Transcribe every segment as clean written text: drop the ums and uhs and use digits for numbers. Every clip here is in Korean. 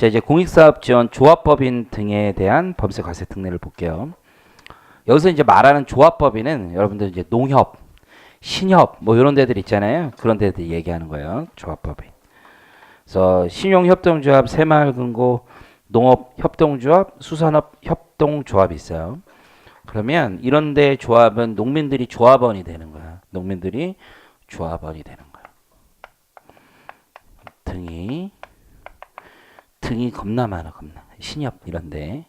자, 이제 공익사업 지원 조합법인 등에 대한 법인세 과세 특례를 볼게요. 여기서 이제 말하는 조합법인은 여러분들 이제 농협, 신협 뭐 이런 데들 있잖아요. 그런 데들 얘기하는 거예요. 조합법인. 그래서 신용협동조합, 새마을금고, 농업협동조합, 수산업협동조합이 있어요. 그러면 이런 데 조합은 농민들이 조합원이 되는 거야. 농민들이 조합원이 되는 거야. 등이 겁나 많아, 겁나. 신협 이런데.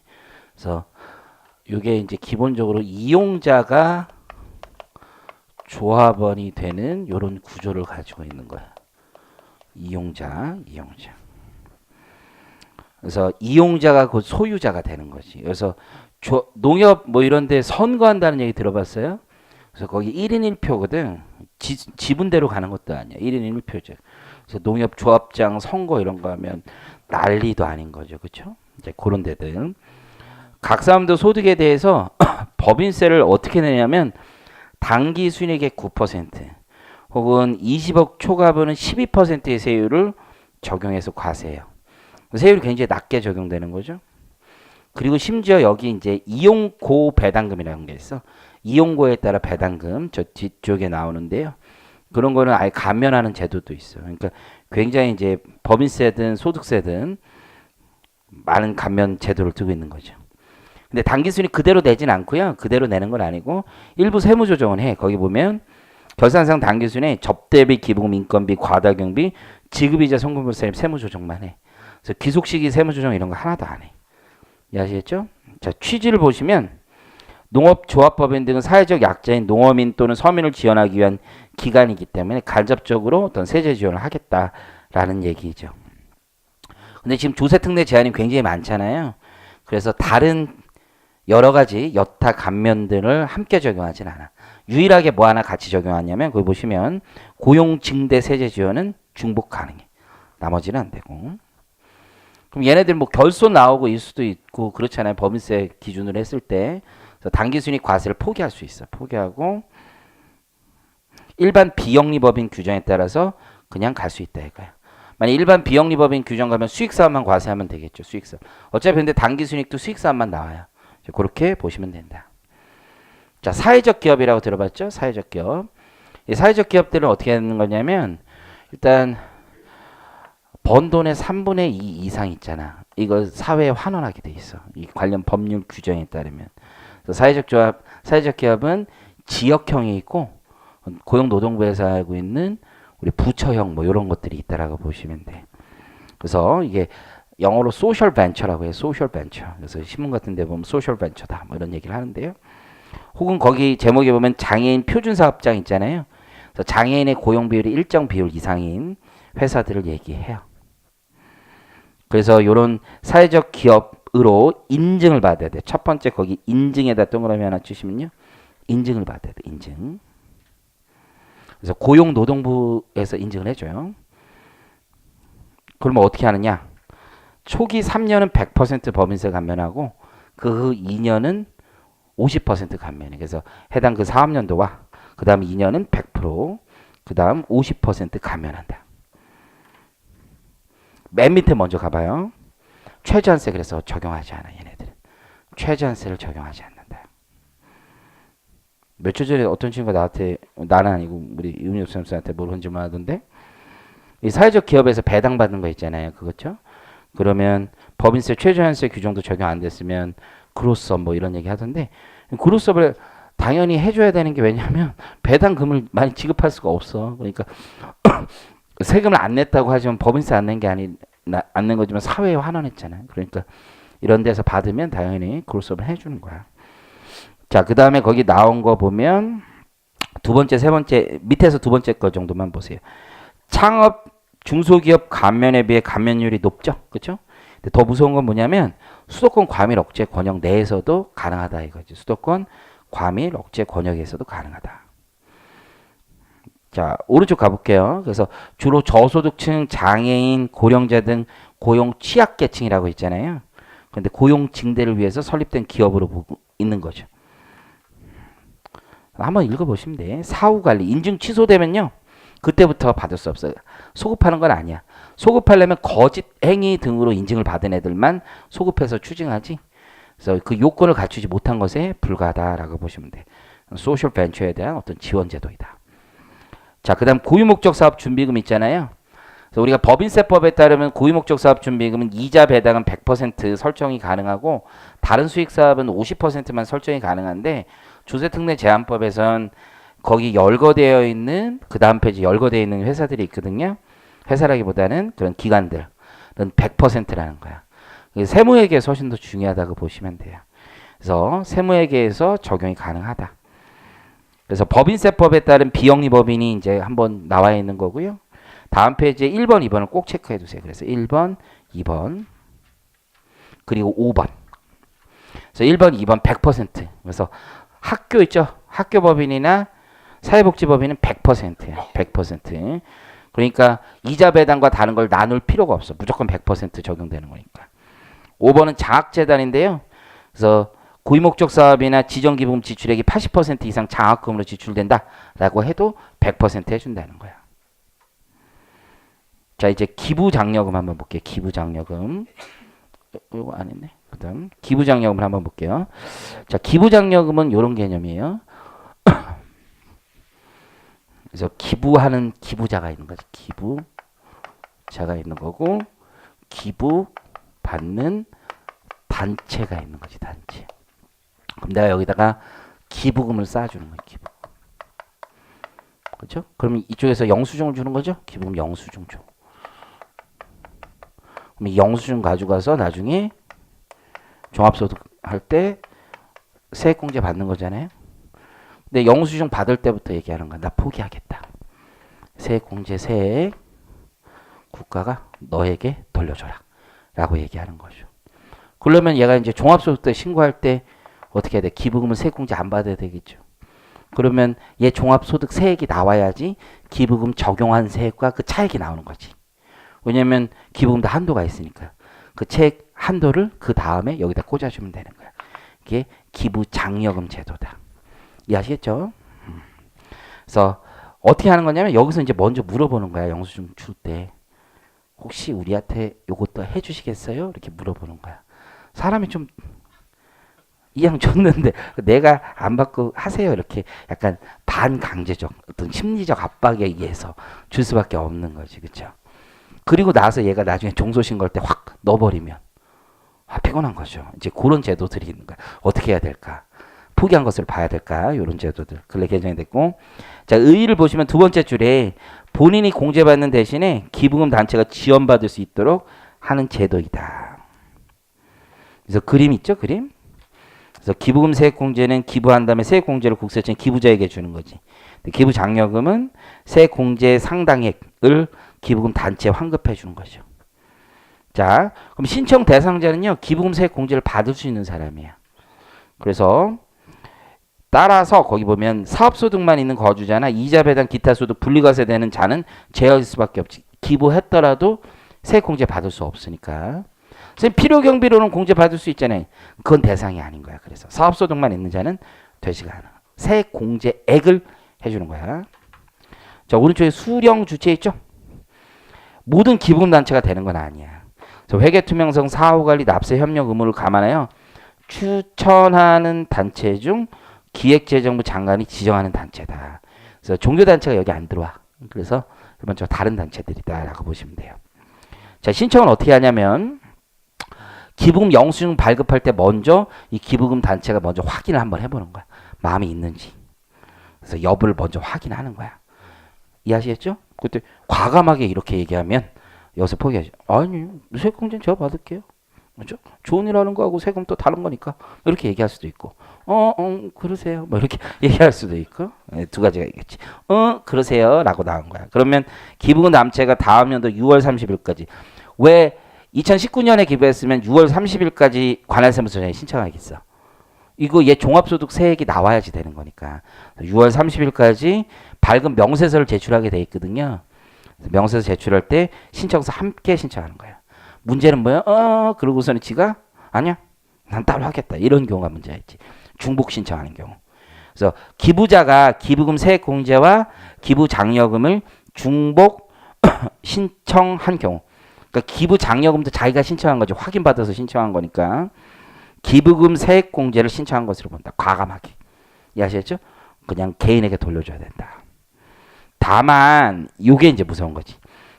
그래서 이게 이제 기본적으로 이용자가 조합원이 되는 이런 구조를 가지고 있는 거야. 이용자. 그래서 이용자가 곧 소유자가 되는 거지. 그래서 농협 뭐 이런 데 선거한다는 얘기 들어봤어요? 그래서 거기 1인 1표거든. 지분대로 가는 것도 아니야. 1인 1표제. 그래서 농협 조합장 선거 이런 거 하면 난리도 아닌 거죠. 그렇죠? 이제 그런 데들. 각 사람도 소득에 대해서 법인세를 어떻게 내냐면 당기 순이익의 9% 혹은 20억 초과분은 12%의 세율을 적용해서 과세해요. 세율이 굉장히 낮게 적용되는 거죠. 그리고 심지어 여기 이제 이용고 배당금이라는 게 있어. 이용고에 따라 배당금 저 뒤쪽에 나오는데요. 그런 거는 아예 감면하는 제도도 있어요. 그러니까 굉장히 이제 법인세든 소득세든 많은 감면 제도를 두고 있는 거죠. 근데 당기순이 그대로 내진 않고요. 그대로 내는 건 아니고 일부 세무 조정은 해. 거기 보면 결산상 당기순에 접대비, 기부금, 인건비, 과다경비, 지급이자 송금물세 세무 조정만 해. 그래서 기속시기 세무 조정 이런 거 하나도 안 해. 이해하시겠죠? 자, 취지를 보시면 농업조합법인 등은 사회적 약자인 농어민 또는 서민을 지원하기 위한 기관이기 때문에 간접적으로 어떤 세제 지원을 하겠다라는 얘기죠. 근데 지금 조세특례 제한이 굉장히 많잖아요. 그래서 다른 여러 가지 여타 감면들을 함께 적용하진 않아. 유일하게 뭐 하나 같이 적용하냐면 거기 보시면 고용증대 세제 지원은 중복 가능해. 나머지는 안 되고. 그럼 얘네들 뭐 결손 나오고 일 수도 있고 그렇잖아요. 법인세 기준으로 했을 때. 당기순이익 과세를 포기할 수 있어. 포기하고 일반 비영리법인 규정에 따라서 그냥 갈 수 있다 이거야. 만약 일반 비영리법인 규정 가면 수익사업만 과세하면 되겠죠. 수익사업. 어차피 근데 당기순이익도 수익사업만 나와요. 그렇게 보시면 된다. 자, 사회적 기업이라고 들어봤죠? 사회적 기업. 이 사회적 기업들은 어떻게 하는 거냐면 일단 번 돈의 3분의 2 이상 있잖아. 이걸 사회에 환원하게 돼 있어. 이 관련 법률 규정에 따르면. 사회적 기업은 지역형이 있고 고용노동부에서 하고 있는 우리 부처형 뭐 이런 것들이 있다라고 보시면 돼. 그래서 이게 영어로 소셜 벤처라고 해요. 소셜 벤처. 그래서 신문 같은 데 보면 소셜 벤처다 뭐 이런 얘기를 하는데요. 혹은 거기 제목에 보면 장애인 표준 사업장 있잖아요. 그래서 장애인의 고용 비율이 일정 비율 이상인 회사들을 얘기해요. 그래서 이런 사회적 기업으로 인증을 받아야 돼. 첫 번째 거기 인증에다 동그라미 하나 치시면요. 인증을 받아야 돼. 인증. 그래서 고용노동부에서 인증을 해줘요. 그러면 어떻게 하느냐? 초기 3년은 100% 법인세 감면하고 그 후 2년은 50% 감면해. 그래서 해당 그 사업년도와 그 다음 2년은 100%, 그 다음 50% 감면한다. 맨 밑에 먼저 가봐요. 최저한세 그래서 적용하지 않아 얘네들은. 최저한세를 적용하지 않는다. 며칠 전에 어떤 친구가 나한테 나는 아니고 우리 윤혁 선생님한테 모르는지 하던데 이 사회적 기업에서 배당받는 거 있잖아요. 그거죠? 그러면 법인세 최저한세 규정도 적용 안 됐으면 그로스업 뭐 이런 얘기 하던데 그로스업을 당연히 해줘야 되는 게 왜냐하면 배당금을 많이 지급할 수가 없어. 그러니까 세금을 안 냈다고 하지만 법인세 안 낸 게 안 낸 거지만 사회에 환원했잖아요. 그러니까 이런 데서 받으면 당연히 그로스업을 해주는 거야. 자, 그 다음에 거기 나온 거 보면 두 번째, 세 번째 밑에서 두 번째 거 정도만 보세요. 창업 중소기업 감면에 비해 감면율이 높죠. 그렇죠? 근데 더 무서운 건 뭐냐면 수도권 과밀 억제 권역 내에서도 가능하다 이거지. 수도권 과밀 억제 권역에서도 가능하다. 자, 오른쪽 가볼게요. 그래서 주로 저소득층, 장애인, 고령자 등 고용 취약계층이라고 있잖아요. 그런데 고용 증대를 위해서 설립된 기업으로 보고 있는 거죠. 한번 읽어보시면 돼. 사후관리, 인증 취소되면요. 그때부터 받을 수 없어요. 소급하는 건 아니야. 소급하려면 거짓 행위 등으로 인증을 받은 애들만 소급해서 추징하지. 그래서 그 요건을 갖추지 못한 것에 불과하다라고 보시면 돼. 소셜 벤처에 대한 어떤 지원 제도이다. 자, 그다음 고유목적 사업 준비금 있잖아요. 그래서 우리가 법인세법에 따르면 고유목적 사업 준비금은 이자 배당은 100% 설정이 가능하고 다른 수익 사업은 50%만 설정이 가능한데 조세특례 제한법에선 거기 열거되어 있는 그 다음 페이지 열거되어 있는 회사들이 있거든요. 회사라기보다는 그런 기관들은 100%라는 거야. 세무회계에서 훨씬 더 중요하다고 보시면 돼요. 그래서 세무회계에서 적용이 가능하다. 그래서 법인세법에 따른 비영리 법인이 이제 한번 나와 있는 거고요. 다음 페이지에 1번, 2번을 꼭 체크해 두세요. 그래서 1번, 2번, 그리고 5번. 그래서 1번, 2번 100%. 그래서 학교 있죠? 학교 법인이나 사회복지법인은 100%예요. 100%. 그러니까 이자 배당과 다른 걸 나눌 필요가 없어. 무조건 100% 적용되는 거니까. 5번은 장학재단인데요. 그래서 고유목적 사업이나 지정기부금 지출액이 80% 이상 장학금으로 지출된다라고 해도 100% 해준다는 거야. 자, 이제 기부장려금 한번 볼게요. 기부장려금. 이거 안 했네. 그다음 기부장려금을 한번 볼게요. 자, 기부장려금은 이런 개념이에요. 그래서 기부하는 기부자가 있는 거지. 기부자가 있는 거고 기부 받는 단체가 있는 거지. 단체. 그럼 내가 여기다가 기부금을 쌓아주는 거야. 기부. 그렇죠? 그럼 이쪽에서 영수증을 주는 거죠. 기부금 영수증 줘. 그럼 이 영수증 가져가서 나중에 종합소득 할 때 세액공제 받는 거잖아요. 근데 영수증 받을 때부터 얘기하는 거야. 나 포기하겠다. 세액공제 세액 국가가 너에게 돌려줘라. 라고 얘기하는 거죠. 그러면 얘가 이제 종합소득세 신고할 때 어떻게 해야 돼? 기부금은 세액공제 안 받아야 되겠죠. 그러면 얘 종합소득 세액이 나와야지 기부금 적용한 세액과 그 차액이 나오는 거지. 왜냐면 기부금도 한도가 있으니까. 그 차액 한도를 그 다음에 여기다 꽂아주면 되는 거야. 이게 기부장려금 제도다. 이해하시겠죠? 그래서 어떻게 하는 거냐면 여기서 이제 먼저 물어보는 거야. 영수증 줄 때. 혹시 우리한테 요것도 해주시겠어요? 이렇게 물어보는 거야. 사람이 좀 이왕 줬는데 내가 안 받고 하세요. 이렇게 약간 반강제적 어떤 심리적 압박에 의해서 줄 수밖에 없는 거지. 그렇죠? 그리고 나서 얘가 나중에 종소신고할 때 확 넣어버리면 피곤한 거죠. 이제 그런 제도들이 있는 거야. 어떻게 해야 될까? 포기한 것을 봐야 될까? 이런 제도들. 근래 개정이 됐고. 자, 의의를 보시면 두 번째 줄에 본인이 공제받는 대신에 기부금 단체가 지원받을 수 있도록 하는 제도이다. 그래서 그림 있죠? 그림? 그래서 기부금 세액공제는 기부한 다음에 세액공제를 국세청이 기부자에게 주는 거지. 기부장려금은 세액공제 상당액을 기부금 단체에 환급해 주는 거죠. 자, 그럼 신청 대상자는요. 기부금 세액공제를 받을 수 있는 사람이야. 그래서 따라서 거기 보면 사업소득만 있는 거주자나 이자 배당 기타 소득 분리과세되는 자는 제어일 수밖에 없지. 기부했더라도 세액공제 받을 수 없으니까. 선생님 필요 경비로는 공제 받을 수 있잖아요. 그건 대상이 아닌 거야. 그래서 사업소득만 있는 자는 되지가 않아. 세액공제액을 해주는 거야. 자, 오른쪽에 수령 주체 있죠? 모든 기부금 단체가 되는 건 아니야. 그래서 회계투명성, 사후관리, 납세 협력 의무를 감안하여 추천하는 단체 중 기획재정부 장관이 지정하는 단체다. 그래서 종교단체가 여기 안 들어와. 그래서 일반적으로 다른 단체들이다라고 보시면 돼요. 자, 신청은 어떻게 하냐면 기부금 영수증 발급할 때 먼저 이 기부금 단체가 먼저 확인을 한번 해보는 거야. 마음이 있는지. 그래서 여부를 먼저 확인하는 거야. 이해하시겠죠? 그때 과감하게 이렇게 얘기하면 여기서 포기하죠. 아니, 세액공제는 제가 받을게요. 그렇죠? 좋은 일 하는 거하고 세금 또 다른 거니까 이렇게 얘기할 수도 있고 그러세요. 뭐 이렇게 얘기할 수도 있고 두 가지가 있겠지. 그러세요 라고 나온 거야. 그러면 기부금 단체가 다음 연도 6월 30일까지 왜 2019년에 기부했으면 6월 30일까지 관할세무서장이 신청하겠어. 이거 얘 종합소득 세액이 나와야지 되는 거니까 6월 30일까지 밝은 명세서를 제출하게 돼 있거든요. 명세서 제출할 때 신청서 함께 신청하는 거야. 문제는 뭐야? 그러고서는 지가 아니야. 난 따로 하겠다. 이런 경우가 문제가 있지. 중복 신청하는 경우. 그래서 기부자가 기부금 세액 공제와 기부 장려금을 중복 신청한 경우. 그러니까 기부 장려금도 자기가 신청한 거죠. 확인받아서 신청한 거니까. 기부금 세액공제를 신청한 것으로 본다. 과감하게. 이해하셨죠? 그냥 개인에게 돌려줘야 된다. 다만 이게 이제 무서운 거지.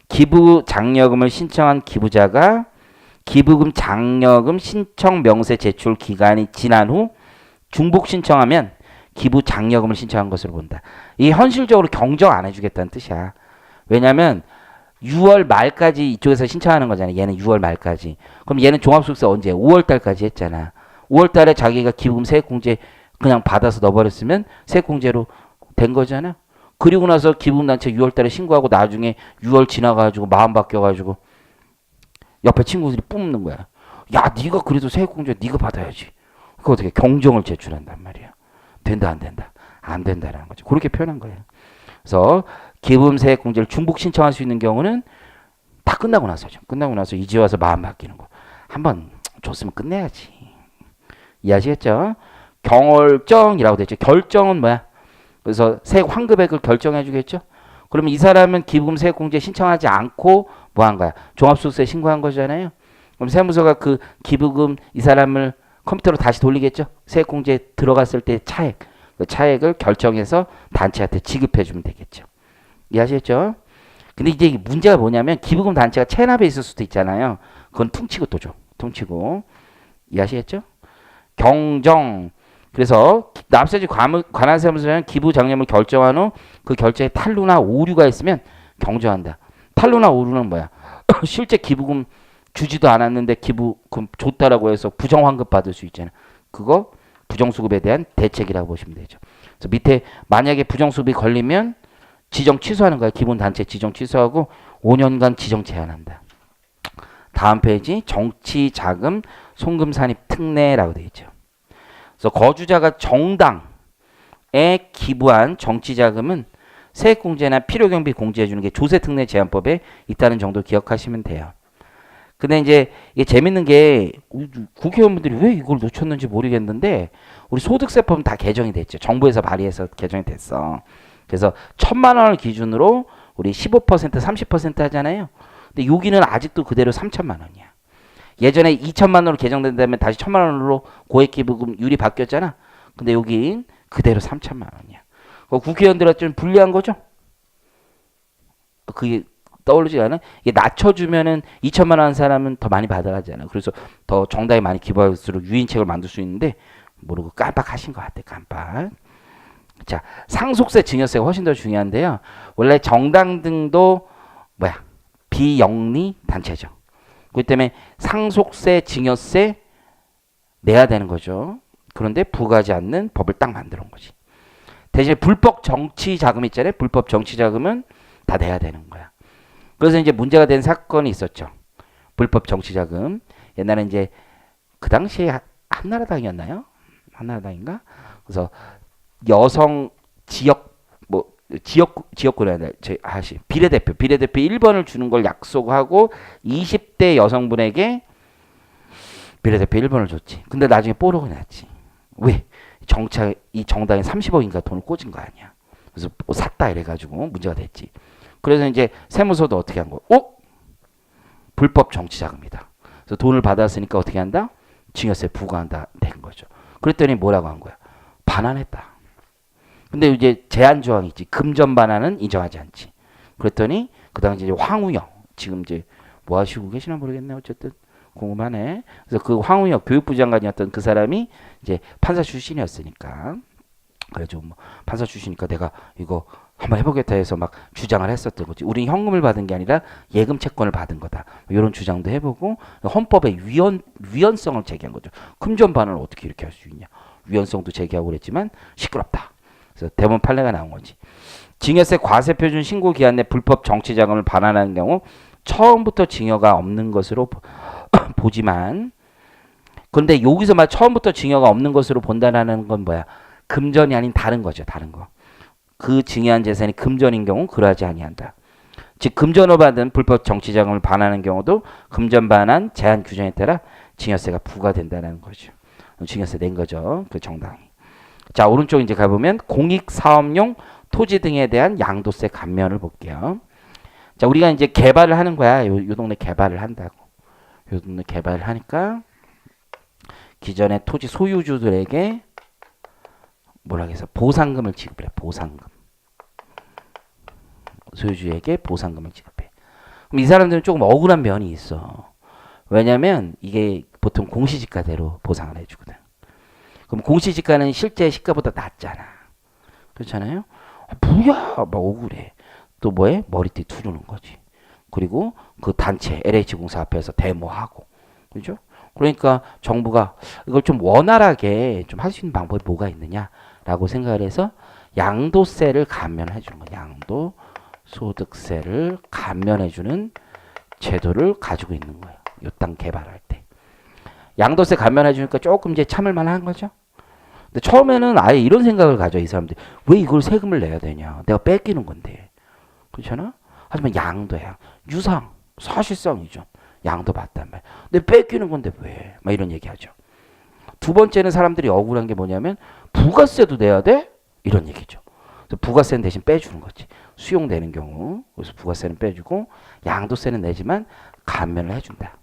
기부 장려금을 신청한 기부자가 기부금 장려금 신청 명세 제출 기간이 지난 후 중복 신청하면 기부 장려금을 신청한 것으로 본다. 이 현실적으로 경정 안 해주겠다는 뜻이야. 왜냐하면 6월 말까지 이쪽에서 신청하는 거잖아. 얘는 6월 말까지. 그럼 얘는 종합소득세 언제? 5월 달까지 했잖아. 5월 달에 자기가 기부금 세액공제 그냥 받아서 넣어버렸으면 세액공제로 된 거잖아. 그리고 나서 기부금단체 6월 달에 신고하고 나중에 6월 지나가지고 마음 바뀌어가지고 옆에 친구들이 뿜는 거야. 야, 네가 그래도 세액공제 네가 받아야지. 그거 어떻게 경정을 제출한단 말이야. 된다 안 된다. 안 된다라는 거죠. 그렇게 표현한 거예요. 그래서 기부금 세액공제를 중복 신청할 수 있는 경우는 다 끝나고 나서죠. 끝나고 나서 이제 와서 마음 바뀌는 거. 한번 줬으면 끝내야지. 이해하시겠죠? 경월정이라고 되죠. 결정은 뭐야? 그래서 세액 환급액을 결정해 주겠죠? 그러면 이 사람은 기부금 세액공제 신청하지 않고 뭐 한 거야? 종합소득세 신고한 거잖아요. 그럼 세무서가 그 기부금 이 사람을 컴퓨터로 다시 돌리겠죠? 세액공제 들어갔을 때 차액. 그 차액을 결정해서 단체한테 지급해 주면 되겠죠. 이해하시겠죠? 근데 이제 문제가 뭐냐면 기부금 단체가 체납에 있을 수도 있잖아요. 그건 퉁치고 또 줘. 퉁치고. 이해하시겠죠? 경정. 그래서 납세지 관한 세무서는 기부 장려금을 결정한 후 그 결정에 탈루나 오류가 있으면 경정한다. 탈루나 오류는 뭐야? 실제 기부금 주지도 않았는데 기부금 줬다라고 해서 부정환급 받을 수 있잖아. 그거 부정수급에 대한 대책이라고 보시면 되죠. 그래서 밑에 만약에 부정수급이 걸리면 지정 취소하는 거야. 기본단체 지정 취소하고 5년간 지정 제한한다. 다음 페이지 정치자금 송금산입 특례라고 되어 있죠. 그래서 거주자가 정당에 기부한 정치자금은 세액공제나 필요경비 공제해주는 게 조세특례 제한법에 있다는 정도 기억하시면 돼요. 근데 이제 이게 재밌는 게 국회의원분들이 왜 이걸 놓쳤는지 모르겠는데 우리 소득세법은 다 개정이 됐죠. 정부에서 발의해서 개정이 됐어. 그래서 1,000만 원을 기준으로 우리 15% 30% 하잖아요. 근데 여기는 아직도 그대로 3,000만 원이야. 예전에 2,000만 원으로 개정된 다음에 다시 1,000만 원으로 고액기부금률이 바뀌었잖아. 근데 여긴 그대로 3,000만 원이야. 국회의원들한테 좀 불리한 거죠? 그게 떠오르지 않아? 이게 낮춰주면은 2,000만 원 한 사람은 더 많이 받아가잖아. 그래서 더 정당에 많이 기부할수록 유인책을 만들 수 있는데 모르고 깜빡하신 것 같아. 깜빡. 자, 상속세, 증여세가 훨씬 더 중요한데요. 원래 정당 등도 뭐야? 비영리 단체죠. 그렇기 때문에 상속세, 증여세 내야 되는 거죠. 그런데 부과하지 않는 법을 딱 만들어 온 거지. 대신에 불법 정치 자금 있잖아요. 불법 정치 자금은 다 내야 되는 거야. 그래서 이제 문제가 된 사건이 있었죠. 불법 정치 자금. 옛날에 이제 그 당시에 한나라당이었나요? 한나라당인가? 그래서 여성 지역 뭐 지역구에 비례대표 1번을 주는 걸 약속하고 20대 여성분에게 비례대표 1번을 줬지. 근데 나중에 뽀록이 났지. 왜? 이 정당에 30억인가 돈을 꽂은 거 아니야. 그래서 뭐 샀다 이래가지고 문제가 됐지. 그래서 이제 세무서도 어떻게 한 거? 불법 정치자금이다. 그래서 돈을 받았으니까 어떻게 한다? 증여세 부과한다 된 거죠. 그랬더니 뭐라고 한 거야? 반환했다. 근데 이제 제한 조항이 있지. 금전 반환은 인정하지 않지. 그랬더니 그 당시 이제 황우영 지금 이제 뭐 하시고 계시나 모르겠네. 어쨌든 궁금하네. 그래서 그 황우영 교육부 장관이었던 그 사람이 이제 판사 출신이었으니까 그래가지고 뭐 판사 출신이니까 내가 이거 한번 해보겠다 해서 막 주장을 했었던 거지. 우리는 현금을 받은 게 아니라 예금 채권을 받은 거다. 이런 주장도 해보고 헌법의 위헌성을 제기한 거죠. 금전 반환을 어떻게 이렇게 할 수 있냐. 위헌성도 제기하고 그랬지만 시끄럽다. 그래서 대법원 판례가 나온 거지. 증여세 과세표준 신고 기한 내 불법 정치자금을 반환하는 경우 처음부터 증여가 없는 것으로 보지만 그런데 여기서 말 처음부터 증여가 없는 것으로 본다는 건 뭐야? 금전이 아닌 다른 거죠. 다른 거. 그 증여한 재산이 금전인 경우 그러하지 아니한다. 즉 금전으로 받은 불법 정치자금을 반환하는 경우도 금전 반환 제한 규정에 따라 증여세가 부과된다는 거죠. 증여세 낸 거죠. 그 정당이. 자, 오른쪽 이제 가보면 공익사업용 토지 등에 대한 양도세 감면을 볼게요. 자, 우리가 이제 개발을 하는 거야. 요 동네 개발을 한다고. 요 동네 개발을 하니까 기존의 토지 소유주들에게 뭐라 해서 보상금을 지급해. 보상금. 소유주에게 보상금을 지급해. 그럼 이 사람들은 조금 억울한 면이 있어. 왜냐면 이게 보통 공시지가대로 보상을 해주거든. 그럼 공시지가는 실제 시가보다 낮잖아. 그렇잖아요? 뭐야, 막 억울해. 또 뭐해? 머리띠 두르는 거지. 그리고 그 단체 LH공사 앞에서 데모하고, 그죠? 그러니까 정부가 이걸 좀 원활하게 좀 할 수 있는 방법이 뭐가 있느냐라고 생각을 해서 양도세를 감면해 주는 거야. 양도소득세를 감면해 주는 제도를 가지고 있는 거예요. 이 땅 개발할 때. 양도세 감면해 주니까 조금 이제 참을 만한 거죠. 근데 처음에는 아예 이런 생각을 가져, 이 사람들이. 왜 이걸 세금을 내야 되냐? 내가 뺏기는 건데. 그렇잖아? 하지만 양도야. 유상, 사실상이죠. 양도 받단 말이야. 근데 뺏기는 건데 왜? 막 이런 얘기 하죠. 두 번째는 사람들이 억울한 게 뭐냐면 부가세도 내야 돼? 이런 얘기죠. 그래서 부가세는 대신 빼주는 거지. 수용되는 경우. 그래서 부가세는 빼주고 양도세는 내지만 감면을 해준다.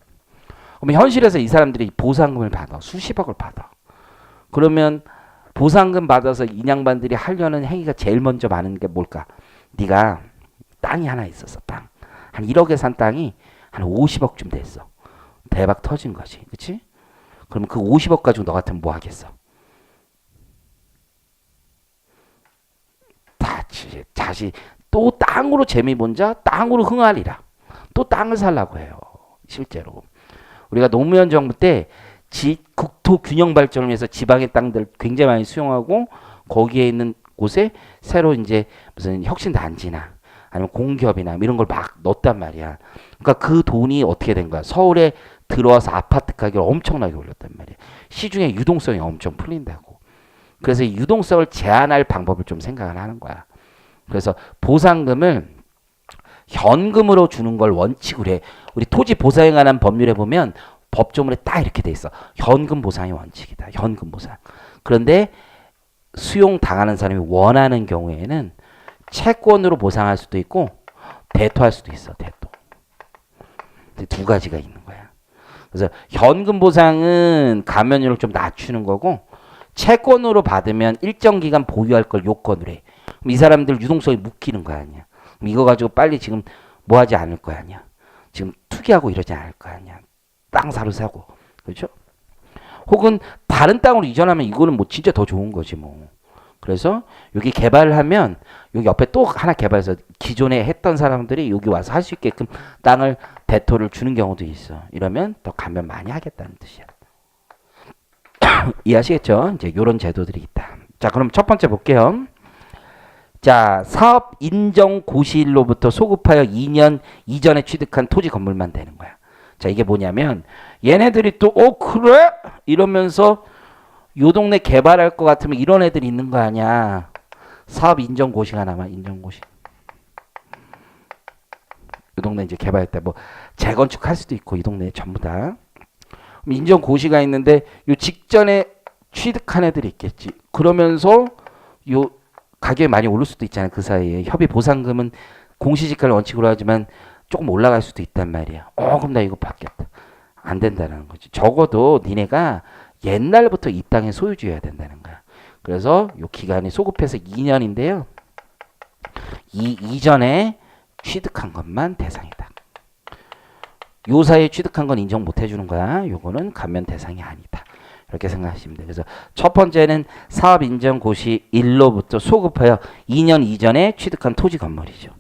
그러면 현실에서 이 사람들이 보상금을 받아. 수십억을 받아. 그러면 보상금 받아서 인양반들이 하려는 행위가 제일 먼저 많은 게 뭘까? 네가 땅이 하나 있었어. 땅. 한 1억에 산 땅이 한 50억쯤 됐어. 대박 터진 거지. 그치? 그러면 그 50억 가지고 너 같으면 뭐 하겠어? 다시 또 땅으로 재미 본자 땅으로 흥하리라. 또 땅을 살라고 해요. 실제로. 우리가 노무현 정부 때 국토 균형 발전을 위해서 지방의 땅들 굉장히 많이 수용하고 거기에 있는 곳에 새로 이제 무슨 혁신 단지나 아니면 공기업이나 이런 걸 막 넣었단 말이야. 그러니까 그 돈이 어떻게 된 거야? 서울에 들어와서 아파트 가격을 엄청나게 올렸단 말이야. 시중에 유동성이 엄청 풀린다고. 그래서 이 유동성을 제한할 방법을 좀 생각을 하는 거야. 그래서 보상금을 현금으로 주는 걸 원칙으로 해. 우리 토지 보상에 관한 법률에 보면 법조문에 딱 이렇게 돼 있어. 현금 보상이 원칙이다. 현금 보상. 그런데 수용 당하는 사람이 원하는 경우에는 채권으로 보상할 수도 있고 대토할 수도 있어. 대토. 두 가지가 있는 거야. 그래서 현금 보상은 감면율을 좀 낮추는 거고 채권으로 받으면 일정 기간 보유할 걸 요건으로 해. 그럼 이 사람들 유동성이 묶이는 거 아니야. 그럼 이거 가지고 빨리 지금 뭐 하지 않을 거 아니야. 지금 투기하고 이러지 않을 거 아니야. 땅 사러 사고. 그렇죠? 혹은 다른 땅으로 이전하면 이거는 뭐 진짜 더 좋은 거지 뭐. 그래서 여기 개발을 하면 여기 옆에 또 하나 개발해서 기존에 했던 사람들이 여기 와서 할 수 있게끔 땅을 대토를 주는 경우도 있어. 이러면 더 감면 많이 하겠다는 뜻이야. 이해하시겠죠? 이제 이런 제도들이 있다. 자, 그럼 첫 번째 볼게요. 자, 사업 인정 고시일로부터 소급하여 2년 이전에 취득한 토지 건물만 되는 거야. 자, 이게 뭐냐면 얘네들이 또 그래? 이러면서 요 동네 개발할 것 같으면 이런 애들이 있는 거 아니야. 사업 인정 고시가 남아. 인정 고시. 요 동네 이제 개발할 때 뭐 재건축할 수도 있고 이 동네에 전부 다. 인정 고시가 있는데 요 직전에 취득한 애들이 있겠지. 그러면서 요 가격이 많이 오를 수도 있잖아요. 그 사이에 협의 보상금은 공시지가를 원칙으로 하지만 조금 올라갈 수도 있단 말이야. 그럼 나 이거 받겠다. 안 된다는 거지. 적어도 니네가 옛날부터 이 땅의 소유주여야 된다는 거야. 그래서 요 기간이 소급해서 2년인데요. 이 이전에 취득한 것만 대상이다. 요 사이에 취득한 건 인정 못 해주는 거야. 요거는 감면 대상이 아니다. 이렇게 생각하시면 돼요. 그래서 첫 번째는 사업 인정 고시 일로부터 소급하여 2년 이전에 취득한 토지 건물이죠.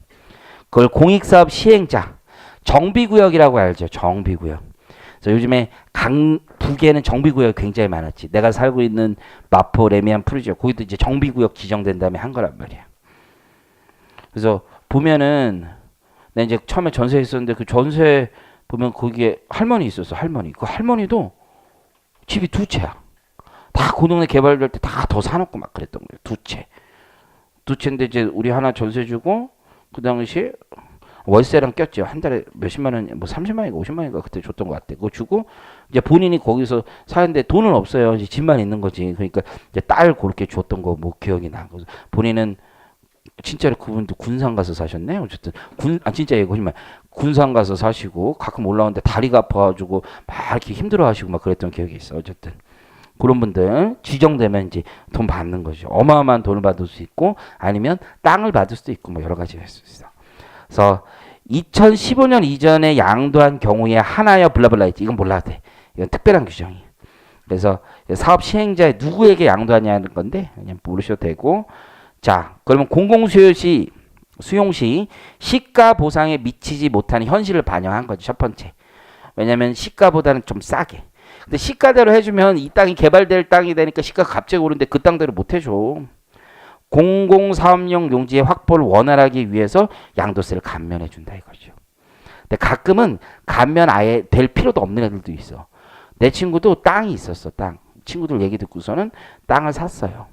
그걸 공익사업 시행자, 정비구역이라고 알죠. 정비구역. 그래서 요즘에 북에는 정비구역이 굉장히 많았지. 내가 살고 있는 마포, 레미안, 푸르지오 거기도 이제 정비구역 지정된 다음에 한 거란 말이야. 그래서 보면은 내가 이제 처음에 전세에 있었는데 그 전세 보면 거기에 할머니 있었어. 할머니. 그 할머니도 집이 두 채야. 다 그 동네 개발될 때 다 더 사놓고 막 그랬던 거예요. 두 채. 두 채인데 이제 우리 하나 전세 주고 그 당시 월세랑 꼈죠. 한 달에 몇십만 원, 뭐 30만 원인가 50만 원인가 그때 줬던 것 같아. 그거 주고 이제 본인이 거기서 사는데 돈은 없어요. 이제 집만 있는 거지. 그러니까 이제 딸 그렇게 줬던 거 뭐 기억이 나. 그래서 본인은 진짜로 그분도 군산 가서 사셨네. 어쨌든 진짜 이거 거짓말. 군산 가서 사시고 가끔 올라오는데 다리가 아파가지고 막 이렇게 힘들어하시고 막 그랬던 기억이 있어. 어쨌든 그런 분들 지정되면 이제 돈 받는 거죠. 어마어마한 돈을 받을 수 있고 아니면 땅을 받을 수도 있고 뭐 여러 가지가 있을 수 있어. 그래서 2015년 이전에 양도한 경우에 하나여 블라블라 있지. 이건 몰라도 돼. 이건 특별한 규정이에요. 그래서 사업 시행자에 누구에게 양도하냐는 건데 그냥 모르셔도 되고. 자, 그러면 수용 시 시가 보상에 미치지 못하는 현실을 반영한 거죠. 첫 번째. 왜냐면 시가보다는 좀 싸게. 근데 시가대로 해주면 이 땅이 개발될 땅이 되니까 시가가 갑자기 오르는데 그 땅대로 못 해줘. 공공사업용 용지의 확보를 원활하게 위해서 양도세를 감면해 준다 이거죠. 근데 가끔은 감면 아예 될 필요도 없는 애들도 있어. 내 친구도 땅이 있었어. 땅. 친구들 얘기 듣고서는 땅을 샀어요.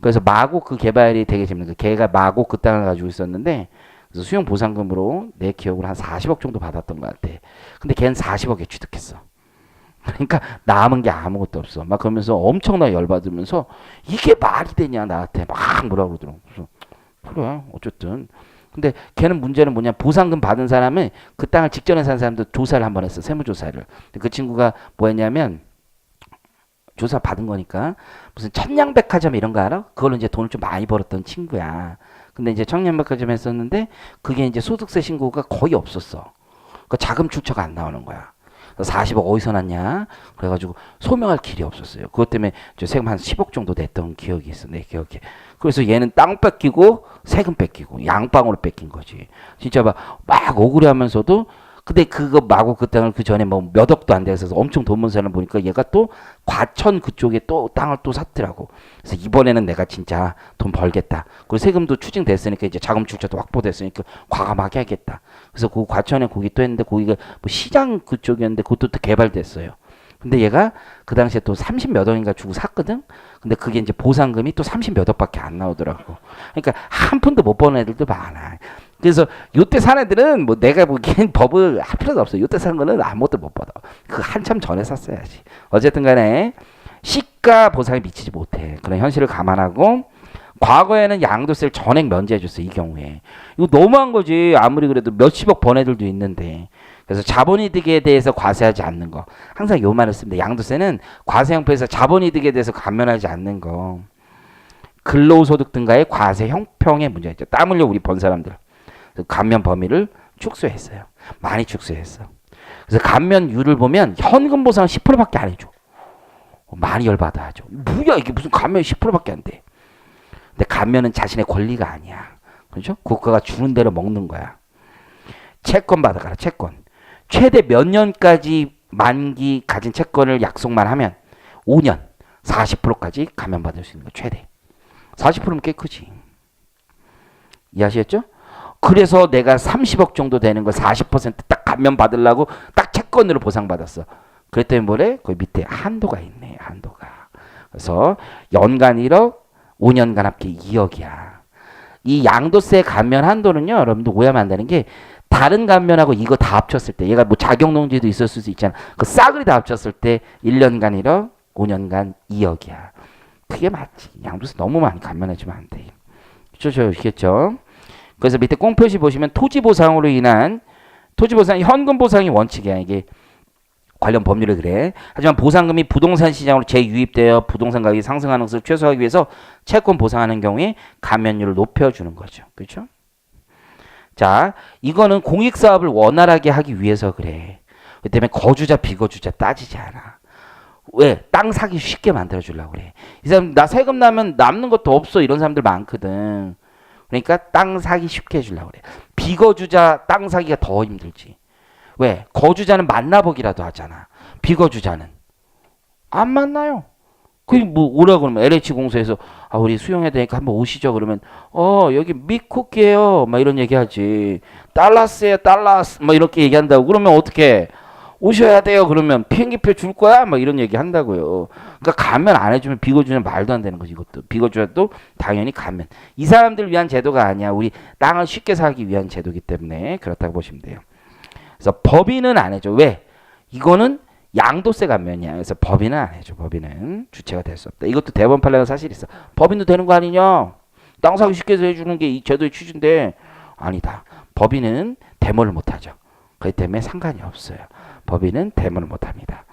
그래서 마구 그 개발이 되게 재밌는 거. 걔가 마구 그 땅을 가지고 있었는데 그래서 수용 보상금으로 내 기억으로 한 40억 정도 받았던 것 같아. 근데 걔는 40억에 취득했어. 그러니까 남은 게 아무것도 없어. 막 그러면서 엄청나게 열받으면서 이게 말이 되냐 나한테 막 뭐라 그러더라고. 그래서 그래 어쨌든. 근데 걔는 문제는 뭐냐, 보상금 받은 사람은 그 땅을 직전에 산 사람도 조사를 한번 했어. 세무조사를. 근데 그 친구가 뭐 했냐면 조사 받은 거니까 무슨 천냥백화점 이런 거 알아? 그걸로 이제 돈을 좀 많이 벌었던 친구야. 근데 이제 천냥백화점 했었는데 그게 이제 소득세 신고가 거의 없었어. 그 자금 출처가 안 나오는 거야. 40억 어디서 났냐? 그래가지고 소명할 길이 없었어요. 그것 때문에 세금 한 10억 정도 냈던 기억이 있어. 내 기억에. 그래서 얘는 땅 뺏기고 세금 뺏기고 양방으로 뺏긴 거지. 진짜 막 억울해하면서도 근데 그거 마구 그 땅을 그 전에 뭐 몇 억도 안 돼서 엄청 돈 번 사람 보니까 얘가 또 과천 그쪽에 또 땅을 또 샀더라고. 그래서 이번에는 내가 진짜 돈 벌겠다. 그리고 세금도 추징됐으니까 이제 자금 출처도 확보됐으니까 과감하게 하겠다. 그래서 그 과천에 거기 또 했는데 거기가 뭐 시장 그쪽이었는데 그것도 또 개발됐어요. 근데 얘가 그 당시에 또 30 몇 억인가 주고 샀거든. 근데 그게 이제 보상금이 또 30 몇 억밖에 안 나오더라고. 그러니까 한 푼도 못 버는 애들도 많아. 그래서 요때 산 애들은 뭐 내가 보기엔 법을 할 필요도 없어. 요때 산 거는 아무것도 못 받아. 그 한참 전에 샀어야지. 어쨌든 간에 시가 보상에 미치지 못해. 그런 현실을 감안하고 과거에는 양도세를 전액 면제해줬어. 이 경우에. 이거 너무한 거지. 아무리 그래도 몇십억 번 애들도 있는데. 그래서 자본이득에 대해서 과세하지 않는 거. 항상 요 말을 씁니다. 양도세는 과세형편에서 자본이득에 대해서 감면하지 않는 거. 근로소득 등과의 과세 형평의 문제가 있죠. 땀 흘려 우리 번 사람들. 감면 범위를 축소했어요. 많이 축소했어. 그래서 감면율을 보면 현금 보상은 10%밖에 안 해줘. 많이 열받아 하죠. 뭐야 이게 무슨 감면이 10%밖에 안 돼. 근데 감면은 자신의 권리가 아니야. 그렇죠? 국가가 주는 대로 먹는 거야. 채권 받아가라. 채권. 최대 몇 년까지 만기 가진 채권을 약속만 하면 5년 40%까지 감면받을 수 있는 거 최대. 40%면 꽤 크지. 이해하시겠죠? 그래서 내가 30억 정도 되는 걸 40%딱 감면 받으려고 딱 채권으로 보상받았어. 그랬더니 뭐래? 거기 밑에 한도가 있네. 한도가. 그래서 연간 1억, 5년간 합계 2억이야. 이 양도세 감면 한도는요. 여러분들 오해하면 안 되는 게 다른 감면하고 이거 다 합쳤을 때 얘가 뭐 자격농지도 있었을 수 있잖아. 그 싸그리 다 합쳤을 때 1년간 1억, 5년간 2억이야. 그게 맞지. 양도세 너무 많이 감면해주면 안 돼. 아시겠죠? 그래서 밑에 꽁표시 보시면 토지보상으로 인한 토지보상 현금 보상이 원칙이야. 이게 관련 법률을 그래. 하지만 보상금이 부동산 시장으로 재유입되어 부동산 가격이 상승하는 것을 최소화하기 위해서 채권 보상하는 경우에 감면율을 높여주는 거죠. 그렇죠? 자, 이거는 공익사업을 원활하게 하기 위해서 그래. 그 때문에 거주자 비거주자 따지지 않아. 왜? 땅 사기 쉽게 만들어주려고 그래. 이 사람 나 세금 나면 남는 것도 없어. 이런 사람들 많거든. 그러니까 땅 사기 쉽게 해주려고 그래. 비거주자 땅 사기가 더 힘들지. 왜? 거주자는 만나보기라도 하잖아. 비거주자는 안 만나요. 그 뭐 오라 그러면 LH 공사에서 우리 수용해야 되니까 한번 오시죠. 그러면 여기 미쿠키예요. 막 이런 얘기하지. 달라스예요. 달라스. 막 이렇게 얘기한다고. 그러면 어떻게 오셔야 돼요. 그러면 비행기표 줄 거야. 막 이런 얘기 한다고요. 그러니까 감면 안 해주면 비거주자는 말도 안 되는 거지. 이것도 비거주자도 당연히 감면. 이 사람들 위한 제도가 아니야. 우리 땅을 쉽게 사기 위한 제도이기 때문에 그렇다고 보시면 돼요. 그래서 법인은 안 해줘. 왜? 이거는 양도세 감면이야. 그래서 법인은 안 해줘. 법인은 주체가 될 수 없다. 이것도 대법원 판례가 사실 있어. 법인도 되는 거 아니냐? 땅 사기 쉽게 해서 해주는 게 이 제도의 취지인데 아니다. 법인은 대모를 못하죠. 그렇기 때문에 상관이 없어요. 법인은 대모를 못합니다.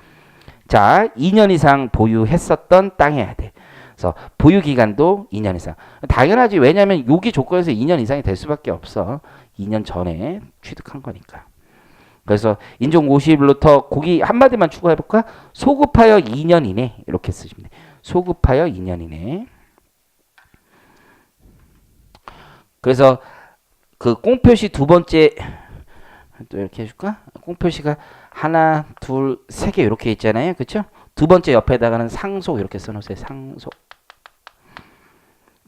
자, 2년 이상 보유했었던 땅이어야 돼. 그래서 보유 기간도 2년 이상. 당연하지. 왜냐하면 여기 조건에서 2년 이상이 될 수밖에 없어. 2년 전에 취득한 거니까. 그래서 인종 50일로부터 거기 한마디만 추가해 볼까? 소급하여 2년 이내 이렇게 쓰시면 돼. 소급하여 2년 이내. 그래서 그 꽁표시 두 번째 또 이렇게 해줄까? 꽁표시가 하나, 둘, 세 개 이렇게 있잖아요. 그렇죠? 두 번째 옆에다가는 상속 이렇게 써놓으세요. 상속.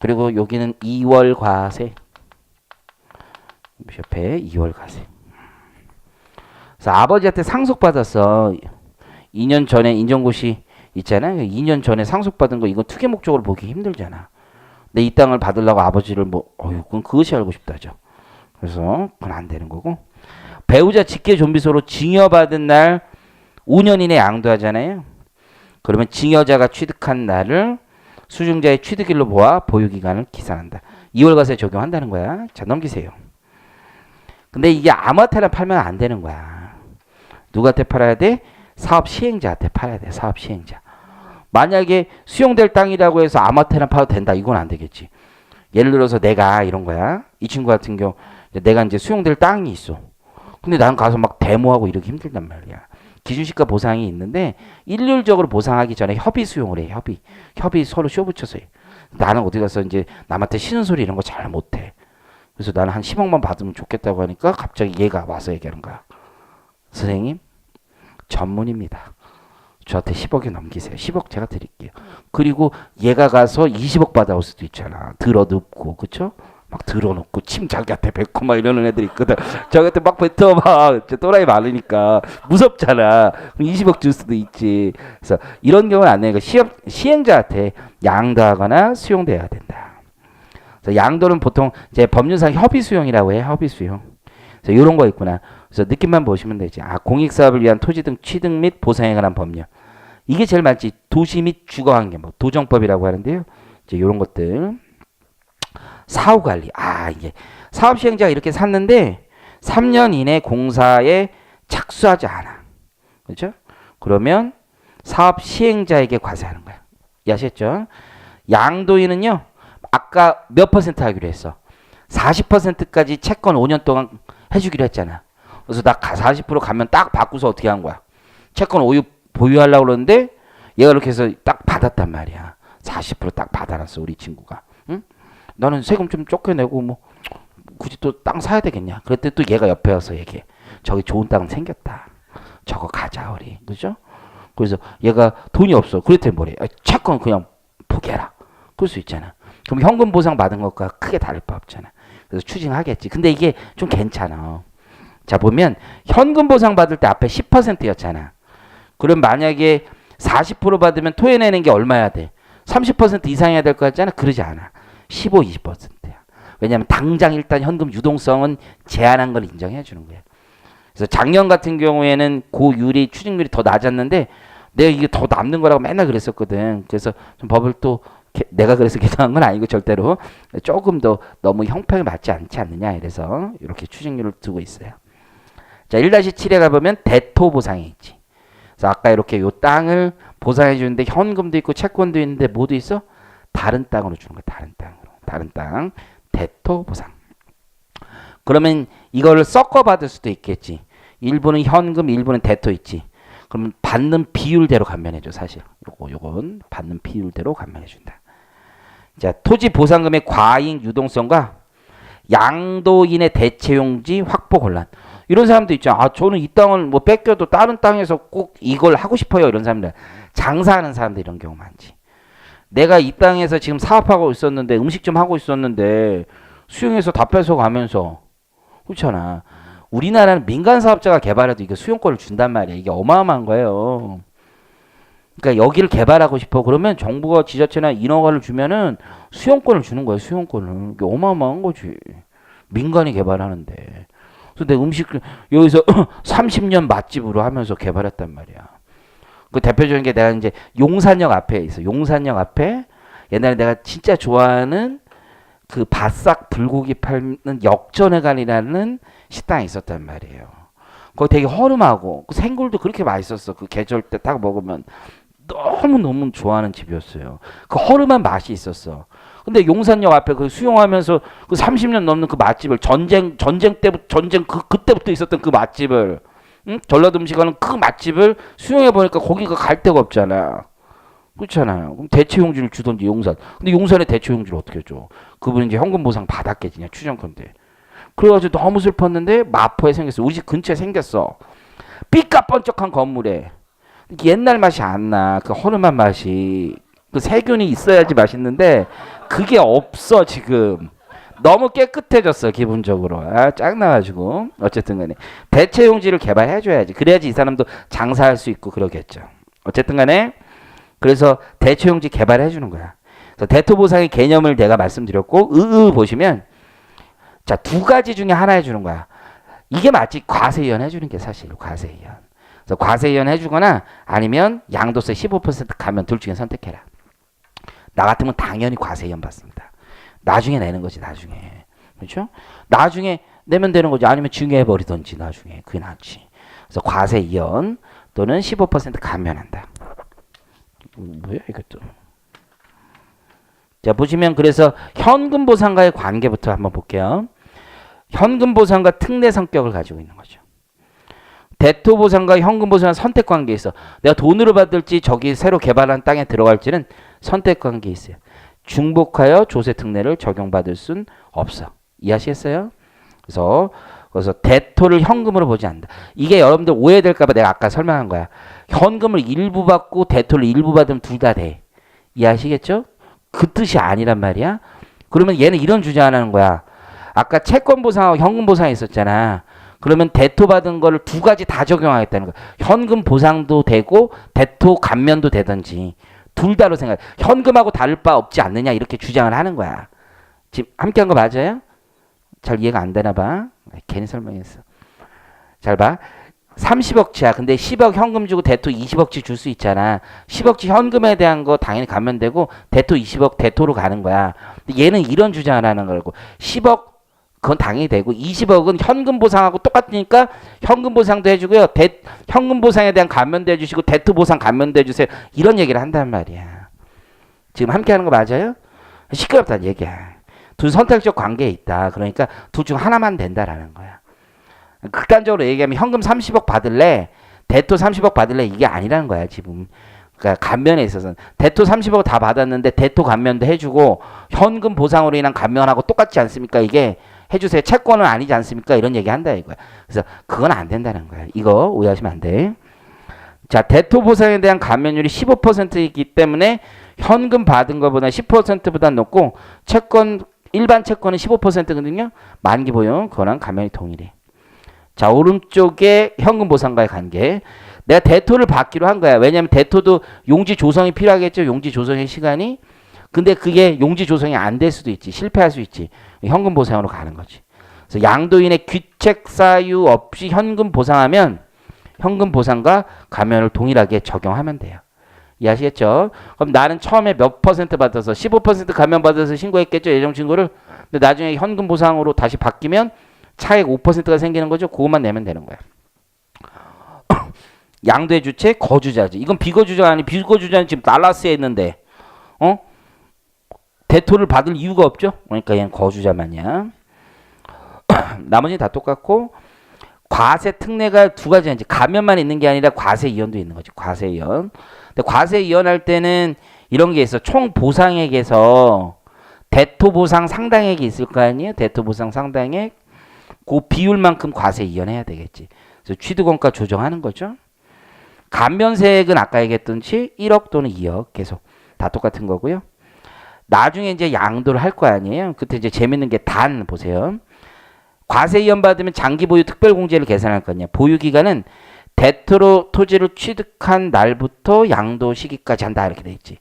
그리고 여기는 2월 과세. 옆에 2월 과세. 그래서 아버지한테 상속받았어. 2년 전에 인정고시 있잖아요. 2년 전에 상속받은 거 이거 투기 목적으로 보기 힘들잖아. 근데 이 땅을 받으려고 아버지를 그건 그것이 알고 싶다죠. 그래서 그건 안 되는 거고. 배우자 직계 존비소로 증여받은 날 5년 이내 양도하잖아요. 그러면 증여자가 취득한 날을 수증자의 취득일로 보아 보유기간을 기산한다. 2월 과세 적용한다는 거야. 자, 넘기세요. 근데 이게 아무한테나 팔면 안 되는 거야. 누구한테 팔아야 돼? 사업 시행자한테 팔아야 돼. 사업 시행자. 만약에 수용될 땅이라고 해서 아무한테나 팔아도 된다. 이건 안 되겠지. 예를 들어서 내가 이런 거야. 이 친구 같은 경우 내가 이제 수용될 땅이 있어. 근데 난 가서 막 데모하고 이러기 힘들단 말이야. 기준시가 보상이 있는데 일률적으로 보상하기 전에 협의 수용을 해. 협의 서로 쇼 붙여서 해. 나는 어디 가서 이제 남한테 쉬는 소리 이런 거 잘 못해. 그래서 나는 한 10억만 받으면 좋겠다고 하니까 갑자기 얘가 와서 얘기하는 거야. 선생님, 전문입니다. 저한테 10억에 넘기세요. 10억 제가 드릴게요. 그리고 얘가 가서 20억 받아올 수도 있잖아. 들어눕고, 그쵸? 막 들어놓고 침 자기한테 뱉고 막 이러는 애들 있거든. 저한테 막 뱉어 막 또라이 많으니까 무섭잖아. 그럼 20억 줄 수도 있지. 그래서 이런 경우는 안 되니까 시행자한테 양도하거나 수용돼야 된다. 그래서 양도는 보통 이제 법률상 협의 수용이라고 해. 협의 수용. 그래서 이런 거 있구나. 그래서 느낌만 보시면 되지. 공익사업을 위한 토지 등 취득 및 보상에 관한 법률. 이게 제일 많지. 도시 및 주거환경, 도정법이라고 하는데요. 이제 이런 것들. 사후관리. 이게 사업시행자가 이렇게 샀는데 3년 이내 공사에 착수하지 않아. 그렇죠? 그러면 사업시행자에게 과세하는 거야. 이해하셨죠? 양도인은요. 아까 몇 퍼센트 하기로 했어? 40%까지 채권 5년 동안 해주기로 했잖아. 그래서 나 40% 가면 딱 받고서 어떻게 한 거야? 채권 보유하려고 그러는데 얘가 이렇게 해서 딱 받았단 말이야. 40%딱 받아놨어. 우리 친구가. 응? 나는 세금 좀 쫓겨내고 굳이 또 땅 사야 되겠냐. 그랬더니 또 얘가 옆에 와서 얘기해. 저기 좋은 땅 생겼다. 저거 가자 우리. 그죠? 그래서 얘가 돈이 없어. 그랬더니 뭐래. 채권 그냥 포기해라. 그럴 수 있잖아. 그럼 현금 보상 받은 것과 크게 다를 바 없잖아. 그래서 추징하겠지. 근데 이게 좀 괜찮아. 자, 보면 현금 보상 받을 때 앞에 10%였잖아. 그럼 만약에 40% 받으면 토해내는 게 얼마야 돼? 30% 이상해야 될 거 같잖아. 그러지 않아. 15, 20%야. 왜냐하면 당장 일단 현금 유동성은 제한한 걸 인정해 주는 거야. 그래서 작년 같은 경우에는 고율이 추징률이 더 낮았는데 내가 이게 더 남는 거라고 맨날 그랬었거든. 그래서 좀 법을 또 내가 그래서 개정한 건 아니고 절대로 조금 더 너무 형평에 맞지 않지 않느냐 이래서 이렇게 추징률을 두고 있어요. 자, 1-7에 가보면 대토 보상이 있지. 그래서 아까 이렇게 요 땅을 보상해 주는데 현금도 있고 채권도 있는데 뭐도 있어? 다른 땅으로 주는 거야. 다른 땅으로. 다른 땅 대토 보상. 그러면 이거를 섞어 받을 수도 있겠지. 일부는 현금, 일부는 대토 있지. 그러면 받는 비율대로 감면해 줘. 사실 요건 받는 비율대로 감면해 준다. 자, 토지 보상금의 과잉 유동성과 양도인의 대체용지 확보 곤란. 이런 사람도 있죠. 저는 이 땅을 뺏겨도 다른 땅에서 꼭 이걸 하고 싶어요. 이런 사람들. 장사하는 사람들 이런 경우 많지. 내가 이 땅에서 지금 사업하고 있었는데 음식점 하고 있었는데 수용해서 다 뺏어가면서 그렇잖아. 우리나라는 민간 사업자가 개발해도 이게 수용권을 준단 말이야. 이게 어마어마한 거예요. 그러니까 여기를 개발하고 싶어. 그러면 정부가 지자체나 인허가를 주면은 수용권을 주는 거야. 수용권을. 이게 어마어마한 거지. 민간이 개발하는데. 그래서 내 음식 여기서 30년 맛집으로 하면서 개발했단 말이야. 그 대표적인 게 내가 이제 용산역 앞에 있어. 용산역 앞에 옛날에 내가 진짜 좋아하는 그 바싹 불고기 팔는 역전회관이라는 식당이 있었단 말이에요. 거기 되게 허름하고 그 생굴도 그렇게 맛있었어. 그 계절 때 딱 먹으면 너무너무 좋아하는 집이었어요. 그 허름한 맛이 있었어. 근데 용산역 앞에 그 수용하면서 그 30년 넘는 그 맛집을 전쟁 때부터 그때부터 있었던 그 맛집을 응? 전라도 음식하는 그 맛집을 수용해 보니까 거기가 갈 데가 없잖아. 그렇잖아요. 그럼 대체용지를 주던지 용산. 근데 용산에 대체용지를 어떻게 줘? 그분이 이제 현금 보상 받았겠지, 그냥 추정컨대. 그래가지고 너무 슬펐는데 마포에 생겼어. 우리 집 근처에 생겼어. 삐까뻔쩍한 건물에. 옛날 맛이 안 나. 그 허름한 맛이. 그 세균이 있어야지 맛있는데 그게 없어 지금. 너무 깨끗해졌어 기분적으로. 아 짱나가지고. 어쨌든 간에 대체용지를 개발해줘야지. 그래야지 이 사람도 장사할 수 있고 그러겠죠. 어쨌든 간에 그래서 대체용지 개발해주는 거야. 그래서 대토보상의 개념을 내가 말씀드렸고 보시면 자, 두 가지 중에 하나 해주는 거야. 이게 맞지. 과세이연 해주는 게 사실 과세이연. 그래서 과세이연 해주거나 아니면 양도세 15% 가면 둘 중에 선택해라. 나 같으면 당연히 과세이연 받습니다. 나중에 내는 거지 나중에. 그렇죠? 나중에 내면 되는 거지. 아니면 증여해버리던지 나중에. 그게 낫지. 그래서 과세이연 또는 15% 감면한다. 뭐야 이것도. 자 보시면 그래서 현금 보상과의 관계부터 한번 볼게요. 현금 보상과 특례 성격을 가지고 있는 거죠. 대토 보상과 현금 보상은 선택 관계에 있어. 내가 돈으로 받을지 저기 새로 개발한 땅에 들어갈지는 선택 관계에 있어요. 중복하여 조세 특례를 적용받을 순 없어. 이해하시겠어요? 그래서 대토를 현금으로 보지 않는다. 이게 여러분들 오해될까봐 내가 아까 설명한 거야. 현금을 일부 받고 대토를 일부 받으면 둘 다 돼. 이해하시겠죠? 그 뜻이 아니란 말이야. 그러면 얘는 이런 주장 하는 거야. 아까 채권 보상하고 현금 보상이 있었잖아. 그러면 대토 받은 거를 두 가지 다 적용하겠다는 거야. 현금 보상도 되고 대토 감면도 되든지 둘 다로 생각해. 현금하고 다를 바 없지 않느냐 이렇게 주장을 하는 거야. 지금 함께 한 거 맞아요? 잘 이해가 안 되나 봐. 괜히 설명했어. 잘 봐. 30억치야. 근데 10억 현금 주고 대토 20억치 줄 수 있잖아. 10억치 현금에 대한 거 당연히 감면되고 대토 20억 대토로 가는 거야. 근데 얘는 이런 주장을 하는 거고 10억 그건 당연히 되고 20억은 현금 보상하고 똑같으니까 현금 보상도 해주고요. 현금 보상에 대한 감면도 해주시고 대토 보상 감면도 해주세요. 이런 얘기를 한단 말이야. 지금 함께 하는 거 맞아요? 시끄럽다는 얘기야. 둘 선택적 관계에 있다. 그러니까 둘 중 하나만 된다라는 거야. 극단적으로 얘기하면 현금 30억 받을래? 대토 30억 받을래? 이게 아니라는 거야 지금. 그러니까 감면에 있어서는 대토 30억 다 받았는데 대토 감면도 해주고 현금 보상으로 인한 감면하고 똑같지 않습니까? 이게 해주세요. 채권은 아니지 않습니까? 이런 얘기 한다 이거야. 그래서 그건 안 된다는 거야. 이거 오해하시면 안 돼. 자, 대토 보상에 대한 감면율이 15%이기 때문에 현금 받은 것보다 10%보다 높고 채권 일반 채권은 15%거든요. 만기 보유 그거랑 감면이 동일해. 자, 오른쪽에 현금 보상과의 관계. 내가 대토를 받기로 한 거야. 왜냐하면 대토도 용지 조성이 필요하겠죠. 용지 조성의 시간이. 근데 그게 용지 조성이 안 될 수도 있지. 실패할 수 있지. 현금 보상으로 가는 거지. 그래서 양도인의 귀책 사유 없이 현금 보상하면 현금 보상과 감면을 동일하게 적용하면 돼요. 이해하시겠죠? 그럼 나는 처음에 몇 퍼센트 받아서 15% 감면 받아서 신고했겠죠. 예정 신고를. 근데 나중에 현금 보상으로 다시 바뀌면 차액 5%가 생기는 거죠. 그것만 내면 되는 거야. 양도의 주체 거주자지. 이건 비거주자가 아니 비거주자는 지금 달라스에 있는데 대토를 받을 이유가 없죠. 그러니까 얘는 거주자만이야. 나머지는 다 똑같고 과세 특례가 두 가지가 이제 감면만 있는 게 아니라 과세 이연도 있는 거지. 과세 이연. 근데 과세 이연할 때는 이런 게 있어. 총 보상액에서 대토 보상 상당액이 있을 거 아니에요. 대토 보상 상당액. 그 비율만큼 과세 이연해야 되겠지. 그래서 취득원가 조정하는 거죠. 감면세액은 아까 얘기했듯이 1억 또는 2억 계속 다 똑같은 거고요. 나중에 이제 양도를 할 거 아니에요. 그때 이제 재밌는 게 단 보세요. 과세 이연 받으면 장기 보유 특별공제를 계산할 거 아니야. 보유 기간은 대토로 토지를 취득한 날부터 양도 시기까지 한다 이렇게 돼 있지.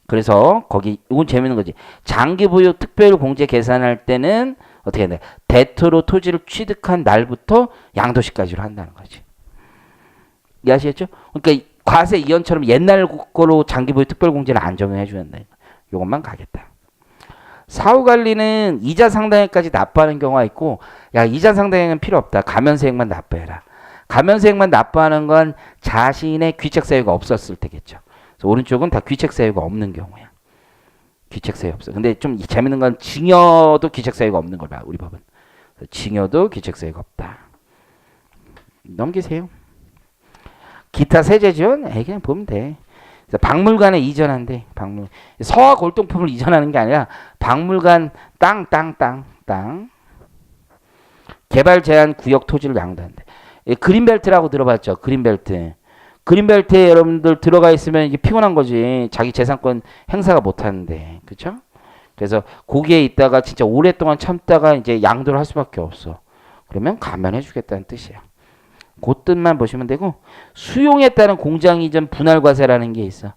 그래서 거기 이건 재밌는 거지. 장기 보유 특별공제 계산할 때는 어떻게 해야 돼? 대토로 토지를 취득한 날부터 양도시까지로 한다는 거지. 이해하시겠죠? 그러니까 과세 이연처럼 옛날 거로 장기 보유 특별공제를 안 적용해 주는다. 이것만 가겠다. 사후 관리는 이자 상당액까지 납부하는 경우가 있고, 야, 이자 상당액은 필요 없다. 가면세액만 납부해라. 가면세액만 납부하는 건 자신의 귀책 사유가 없었을 때겠죠. 그래서 오른쪽은 다 귀책 사유가 없는 경우야. 귀책 사유 없어. 근데 좀 재밌는 건 증여도 귀책 사유가 없는 걸 봐. 우리 법은. 증여도 귀책 사유가 없다. 넘기세요. 기타 세제 지원? 그냥 보면 돼. 박물관에 이전한대. 서화 골동품을 이전하는 게 아니라 박물관 땅. 개발 제한 구역 토지를 양도한대. 그린벨트라고 들어봤죠? 그린벨트. 그린벨트에 여러분들 들어가 있으면 이게 피곤한 거지. 자기 재산권 행사가 못 하는데. 그쵸? 그래서 거기에 있다가 진짜 오랫동안 참다가 이제 양도를 할 수밖에 없어. 그러면 감면해 주겠다는 뜻이야. 그 뜻만 보시면 되고, 수용에 따른 공장 이전 분할 과세라는 게 있어.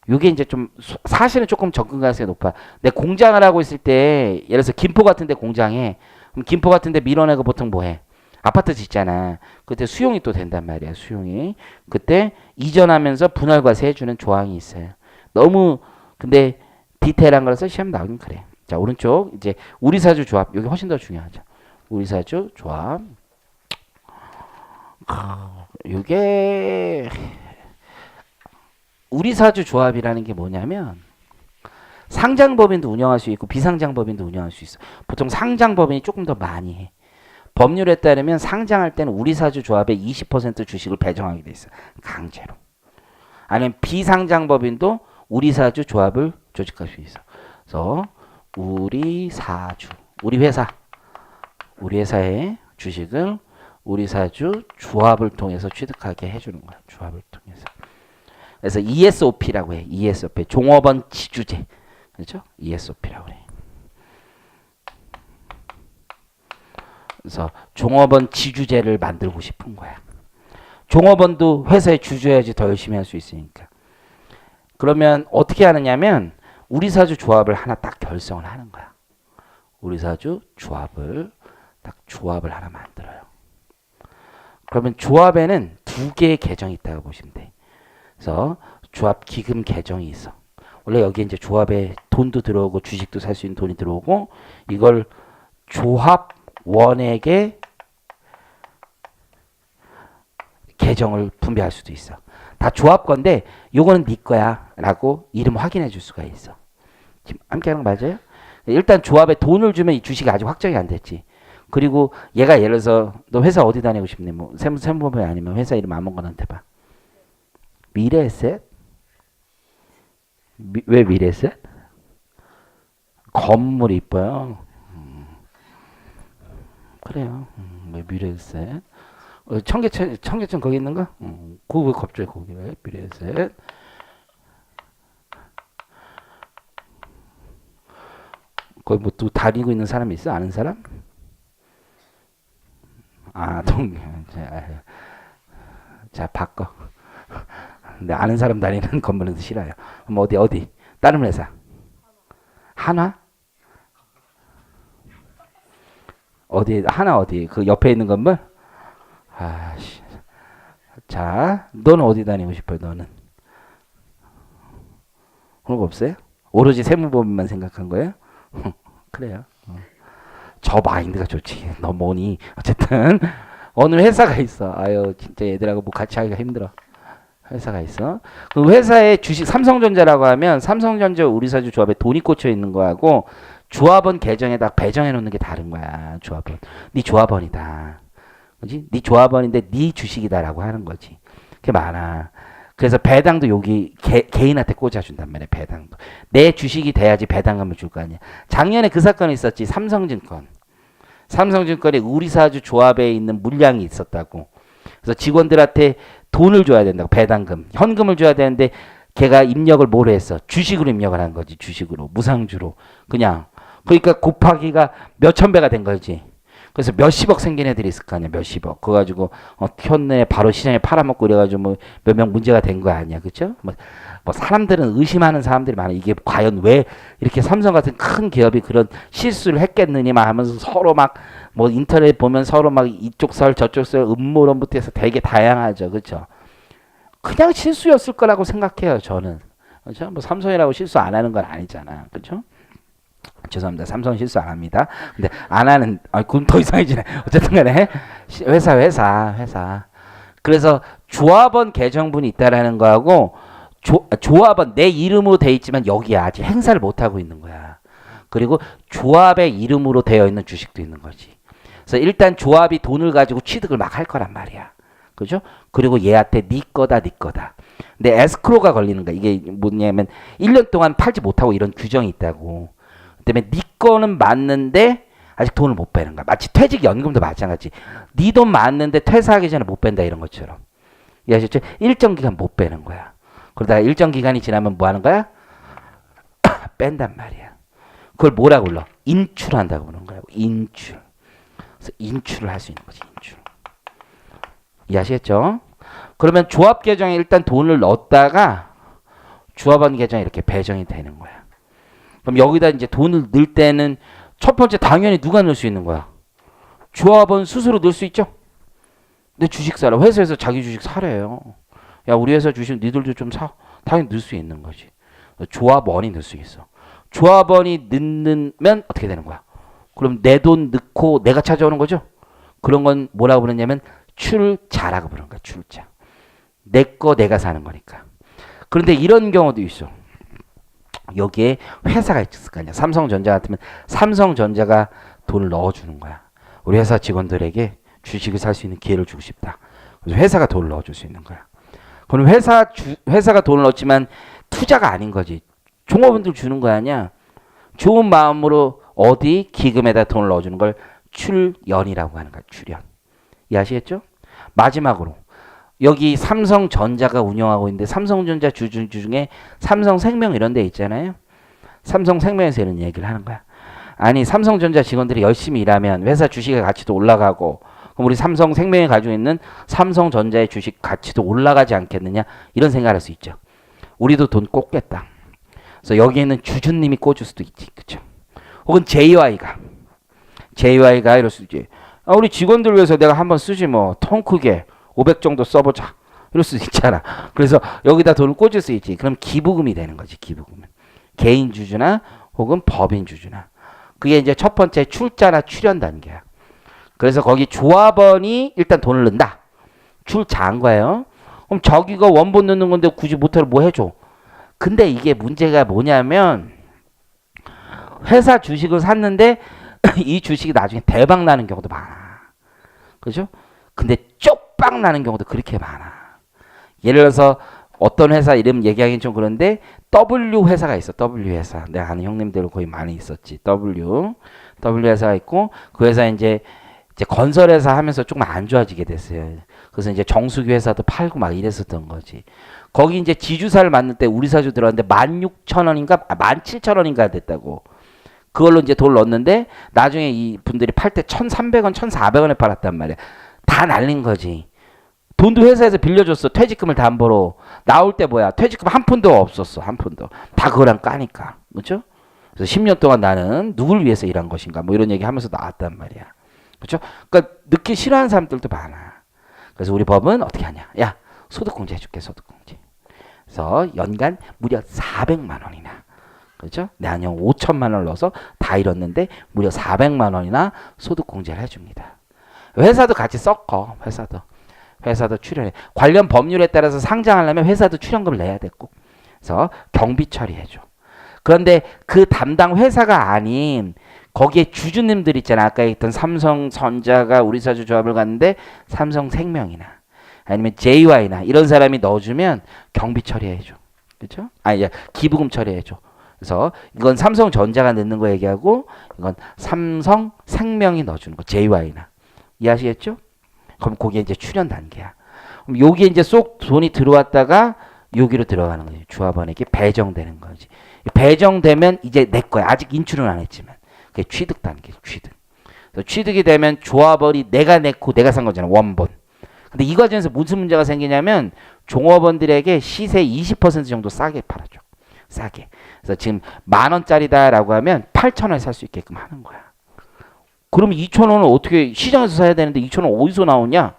이게 이제 좀 사실은 조금 접근 가능성이 높아. 내 공장을 하고 있을 때 예를 들어서 김포 같은 데 공장에, 그럼 김포 같은 데 밀어내고 보통 뭐 해? 아파트 짓잖아. 그때 수용이 또 된단 말이야. 수용이. 그때 이전하면서 분할 과세 해주는 조항이 있어요. 너무 근데 디테일한 거라서 시험 나오긴 그래. 자, 오른쪽 이제 우리사주 조합. 여기 훨씬 더 중요하죠. 우리사주 조합. 이게 우리사주 조합이라는 게 뭐냐면 상장법인도 운영할 수 있고 비상장법인도 운영할 수 있어. 보통 상장법인이 조금 더 많이 해. 법률에 따르면 상장할 때는 우리사주 조합의 20% 주식을 배정하게 돼 있어. 강제로. 아니면 비상장법인도 우리사주 조합을 조직할 수 있어. 그래서 우리사주, 우리 회사의 주식을 우리사주 조합을 통해서 취득하게 해주는 거야. 조합을 통해서. 그래서 ESOP라고 해. ESOP. 종업원 지주제. 그렇죠? ESOP라고 해. 그래서 종업원 지주제를 만들고 싶은 거야. 종업원도 회사의 주주여야지 더 열심히 할 수 있으니까. 그러면 어떻게 하느냐면 우리사주 조합을 하나 딱 결성을 하는 거야. 우리사주 조합을 하나 만들어요. 그러면 조합에는 두 개의 계정이 있다고 보시면 돼. 그래서 조합 기금 계정이 있어. 원래 여기 이제 조합에 돈도 들어오고 주식도 살 수 있는 돈이 들어오고, 이걸 조합원에게 계정을 분배할 수도 있어. 다 조합 건데 요거는 네 거야 라고 이름 확인해 줄 수가 있어. 지금 함께 하는 거 맞아요? 일단 조합에 돈을 주면 이 주식이 아직 확정이 안 됐지. 그리고 얘가 예를 들어서 너 회사 어디 다니고 싶니? 뭐 세무법인 아니면 회사 이름 아무거나한테 봐. 미래에셋? 왜 미래에셋? 건물이 이뻐요. 그래요. 왜 미래에셋? 청계천 거기 있는 거? 그거 왜 갑자기 거기 왜 미래에셋? 거기 뭐 또 다니고 있는 사람이 있어? 아는 사람? 자, 바꿔. 근데 아는 사람 다니는 건물은 싫어요. 그럼 어디? 다른 회사. 하나? 하나 어디? 그 옆에 있는 건물? 아씨. 자, 너는 어디 다니고 싶어요? 너는? 그런 거 없어요? 오로지 세무법인만 생각한 거예요? 그래요. 저 마인드가 좋지. 너 뭐니? 어쨌든 어느 회사가 있어. 아유, 진짜 얘들하고 뭐 같이 하기가 힘들어. 회사가 있어. 그 회사의 주식 삼성전자라고 하면 삼성전자 우리사주 조합에 돈이 꽂혀 있는 거하고 조합원 계정에다 배정해 놓는 게 다른 거야. 조합원. 네 조합원이다. 그지? 네 조합원인데 네 주식이다라고 하는 거지. 그게 많아. 그래서 배당도 여기 개인한테 꽂아준단 말이야. 배당도. 내 주식이 돼야지 배당금을 줄 거 아니야. 작년에 그 사건이 있었지. 삼성증권에 우리사주 조합에 있는 물량이 있었다고. 그래서 직원들한테 돈을 줘야 된다고. 배당금. 현금을 줘야 되는데 걔가 입력을 뭐로 했어? 주식으로 입력을 한 거지. 주식으로. 무상주로. 그냥. 그러니까 곱하기가 몇천 배가 된 거지. 그래서 몇십억 생긴 애들이 있을 거 아니야. 몇십억. 그거 가지고 켰네 바로 시장에 팔아먹고 이래가지고 뭐 몇 명 문제가 된 거 아니야. 그쵸? 뭐 사람들은 의심하는 사람들이 많아. 이게 과연 왜 이렇게 삼성 같은 큰 기업이 그런 실수를 했겠느니만 하면서 서로 막 뭐 인터넷 보면 서로 막 이쪽 설 저쪽 설 음모론부터 해서 되게 다양하죠. 그쵸? 그냥 실수였을 거라고 생각해요. 저는. 그쵸? 뭐 삼성이라고 실수 안 하는 건 아니잖아. 그쵸? 죄송합니다. 삼성 실수 안 합니다. 근데 안 하는, 그럼 더 이상해지네. 어쨌든 간에, 회사. 그래서 조합원 계정분이 있다라는 거하고, 조합원 내 이름으로 돼 있지만 여기에 아직 행사를 못 하고 있는 거야. 그리고 조합의 이름으로 되어 있는 주식도 있는 거지. 그래서 일단 조합이 돈을 가지고 취득을 막 할 거란 말이야. 그죠? 그리고 얘한테 네 거다. 근데 에스크로가 걸리는 거야. 이게 뭐냐면 1년 동안 팔지 못하고 이런 규정이 있다고. 그다음에 네 거는 맞는데 아직 돈을 못 빼는 거야. 마치 퇴직연금도 마찬가지. 네 돈 맞는데 퇴사하기 전에 못 뺀다 이런 것처럼. 이해하셨죠? 일정 기간 못 빼는 거야. 그러다가 일정 기간이 지나면 뭐 하는 거야? 뺀단 말이야. 그걸 뭐라고 불러? 인출한다고 부르는 거야. 인출. 그래서 인출을 할 수 있는 거지. 인출. 이해하시겠죠? 그러면 조합 계정에 일단 돈을 넣었다가 조합원 계정에 이렇게 배정이 되는 거야. 그럼 여기다 이제 돈을 넣을 때는 첫 번째 당연히 누가 넣을 수 있는 거야? 조합원 스스로 넣을 수 있죠? 근데 주식 사라. 회사에서 자기 주식 사래요. 야, 우리 회사 주식 니들도 좀 사. 당연히 넣을 수 있는 거지. 조합원이 넣을 수 있어. 조합원이 넣으면 어떻게 되는 거야? 그럼 내 돈 넣고 내가 찾아오는 거죠? 그런 건 뭐라고 부르냐면 출자라고 부르는 거야. 출자. 내 거 내가 사는 거니까. 그런데 이런 경우도 있어. 여기에 회사가 있을 거 아니야. 삼성전자 같으면 삼성전자가 돈을 넣어주는 거야. 우리 회사 직원들에게 주식을 살 수 있는 기회를 주고 싶다. 그래서 회사가 돈을 넣어줄 수 있는 거야. 그럼 회사가 돈을 넣었지만 투자가 아닌 거지. 종업원들 주는 거 아니야. 좋은 마음으로 어디 기금에다 돈을 넣어주는 걸 출연이라고 하는 거야. 출연. 이해하시겠죠? 마지막으로 여기 삼성전자가 운영하고 있는데 삼성전자 주주 중에 삼성생명 이런 데 있잖아요. 삼성생명에서 이런 얘기를 하는 거야. 아니 삼성전자 직원들이 열심히 일하면 회사 주식의 가치도 올라가고 그럼 우리 삼성생명이 가지고 있는 삼성전자의 주식 가치도 올라가지 않겠느냐 이런 생각을 할 수 있죠. 우리도 돈 꽂겠다. 그래서 여기에는 주주님이 꽂을 수도 있지. 그렇죠? 혹은 JY가 이럴 수 있지. 우리 직원들 위해서 내가 한번 쓰지 뭐 통 크게 500 정도 써보자. 이럴 수 있잖아. 그래서 여기다 돈을 꽂을 수 있지. 그럼 기부금이 되는 거지. 기부금은. 개인 주주나 혹은 법인 주주나. 그게 이제 첫 번째 출자나 출연 단계야. 그래서 거기 조합원이 일단 돈을 넣는다. 출자한 거예요. 그럼 저기가 원본 넣는 건데 굳이 못하러 뭐 해줘. 근데 이게 문제가 뭐냐면 회사 주식을 샀는데 이 주식이 나중에 대박 나는 경우도 많아. 그죠? 근데 쪽박 나는 경우도 그렇게 많아. 예를 들어서 어떤 회사 이름 얘기하기는 좀 그런데 W 회사가 있어. W 회사. 내가 아는 형님들 거의 많이 있었지. W 회사가 있고 그 회사 이제 건설회사 하면서 조금 안 좋아지게 됐어요. 그래서 이제 정수기 회사도 팔고 막 이랬었던 거지. 거기 이제 지주사를 만들 때 우리 사주 들어왔는데 16,000원인가 17,000원인가 됐다고. 그걸로 이제 돈을 넣었는데 나중에 이 분들이 팔 때 1,300원, 1,400원에 팔았단 말이야. 다 날린 거지. 돈도 회사에서 빌려줬어. 퇴직금을 담보로. 나올 때 뭐야. 퇴직금 한 푼도 없었어. 한 푼도. 다 그거랑 까니까. 그렇죠? 그래서 10년 동안 나는 누굴 위해서 일한 것인가. 뭐 이런 얘기 하면서 나왔단 말이야. 그렇죠? 그러니까 늦기 싫어하는 사람들도 많아. 그래서 우리 법은 어떻게 하냐. 야, 소득공제 해줄게. 소득공제. 그래서 연간 무려 400만 원이나. 그렇죠? 내한형 5천만 원을 넣어서 다 잃었는데 무려 400만 원이나 소득공제를 해줍니다. 회사도 같이 섞어. 회사도 출연해. 관련 법률에 따라서 상장하려면 회사도 출연금을 내야 되고. 그래서 경비 처리해줘. 그런데 그 담당 회사가 아닌 거기에 주주님들 있잖아. 아까 했던 삼성전자가 우리 사주 조합을 갔는데 삼성생명이나 아니면 JY나 이런 사람이 넣어주면 경비 처리해줘. 그렇죠? 기부금 처리해줘. 그래서 이건 삼성전자가 넣는 거 얘기하고 이건 삼성생명이 넣어주는 거. JY나. 이해하시겠죠? 그럼 그게 이제 출연 단계야. 그럼 여기에 이제 쏙 돈이 들어왔다가 여기로 들어가는 거지. 조합원에게 배정되는 거지. 배정되면 이제 내 거야. 아직 인출은 안 했지만. 그게 취득 단계, 취득. 그래서 취득이 되면 조합원이 내가 냈고 내가 산 거잖아. 원본. 근데 이 과정에서 무슨 문제가 생기냐면 종업원들에게 시세 20% 정도 싸게 팔아줘. 싸게. 그래서 지금 10,000원짜리다라고 하면 8,000원에 살 수 있게끔 하는 거야. 그럼 2,000원은 어떻게 시장에서 사야 되는데 2,000원 어디서 나오냐?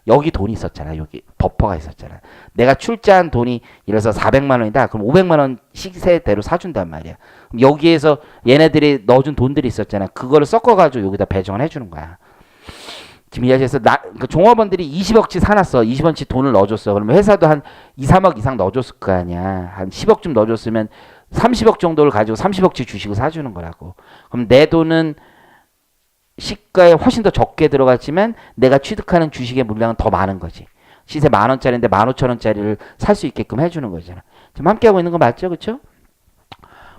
여기 돈이 있었잖아. 여기 버퍼가 있었잖아. 내가 출자한 돈이 예를 들어서 400만 원이다. 그럼 500만 원 시세대로 사준단 말이야. 그럼 여기에서 얘네들이 넣어준 돈들이 있었잖아. 그거를 섞어가지고 여기다 배정을 해주는 거야. 지금 이야기해서 그 종업원들이 20억치 사놨어. 20억치 돈을 넣어줬어. 그러면 회사도 한 2, 3억 이상 넣어줬을 거 아니야. 한 10억쯤 넣어줬으면 30억 정도를 가지고 30억치 주식을 사주는 거라고. 그럼 내 돈은 시가에 훨씬 더 적게 들어갔지만 내가 취득하는 주식의 물량은 더 많은 거지. 시세 10,000원짜리인데 15,000원짜리를 살 수 있게끔 해주는 거잖아. 지금 함께 하고 있는 거 맞죠? 그렇죠?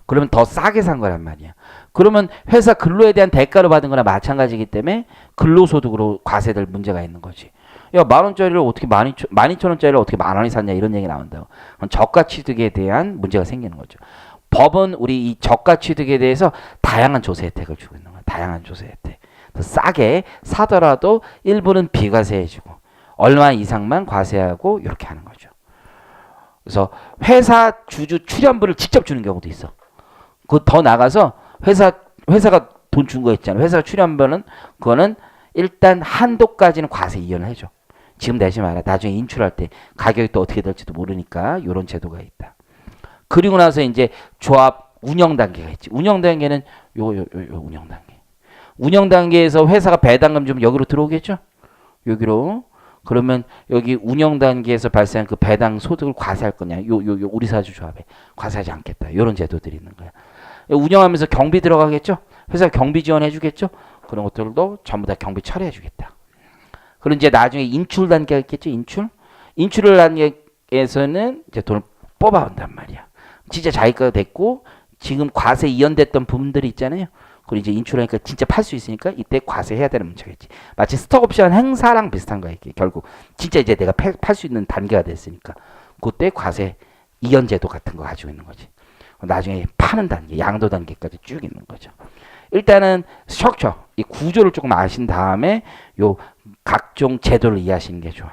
그러면 더 싸게 산 거란 말이야. 그러면 회사 근로에 대한 대가를 받은 거나 마찬가지이기 때문에 근로소득으로 과세될 문제가 있는 거지. 야, 10,000원짜리를 어떻게 12,000원짜리를 어떻게 10,000원이 샀냐 이런 얘기 나온다고. 그럼 저가 취득에 대한 문제가 생기는 거죠. 법은 우리 이 저가 취득에 대해서 다양한 조세 혜택을 주고 있는 거야. 다양한 조세 혜택. 더 싸게 사더라도 일부는 비과세해주고 얼마 이상만 과세하고 이렇게 하는 거죠. 그래서 회사 주주 출연분을 직접 주는 경우도 있어. 그 더 나가서 회사가 돈 준 거 있잖아. 회사 출연분은 그거는 일단 한도까지는 과세 이연을 해줘. 지금 내지 마라. 나중에 인출할 때 가격이 또 어떻게 될지도 모르니까 이런 제도가 있다. 그리고 나서 이제 조합 운영 단계가 있지. 운영 단계는 요 운영 단계. 운영 단계에서 회사가 배당금 좀 여기로 들어오겠죠? 여기로. 그러면 여기 운영 단계에서 발생한 그 배당 소득을 과세할 거냐? 요 우리 사주 조합에 과세하지 않겠다. 이런 제도들이 있는 거야. 운영하면서 경비 들어가겠죠? 회사 경비 지원해 주겠죠? 그런 것들도 전부 다 경비 처리해 주겠다. 그리고 이제 나중에 인출 단계가 있겠죠? 인출 단계에서는 이제 돈을 뽑아온단 말이야. 진짜 자기가 됐고 지금 과세 이연됐던 부분들이 있잖아요. 그리고 이제 인출하니까 진짜 팔 수 있으니까 이때 과세해야 되는 문제겠지. 마치 스톡옵션 행사랑 비슷한 거야 이게. 결국 진짜 이제 내가 팔 수 있는 단계가 됐으니까 그때 과세 이연제도 같은 거 가지고 있는 거지. 나중에 파는 단계, 양도 단계까지 쭉 있는 거죠. 일단은 스트럭처, 이 구조를 조금 아신 다음에 요 각종 제도를 이해하시는 게 좋아.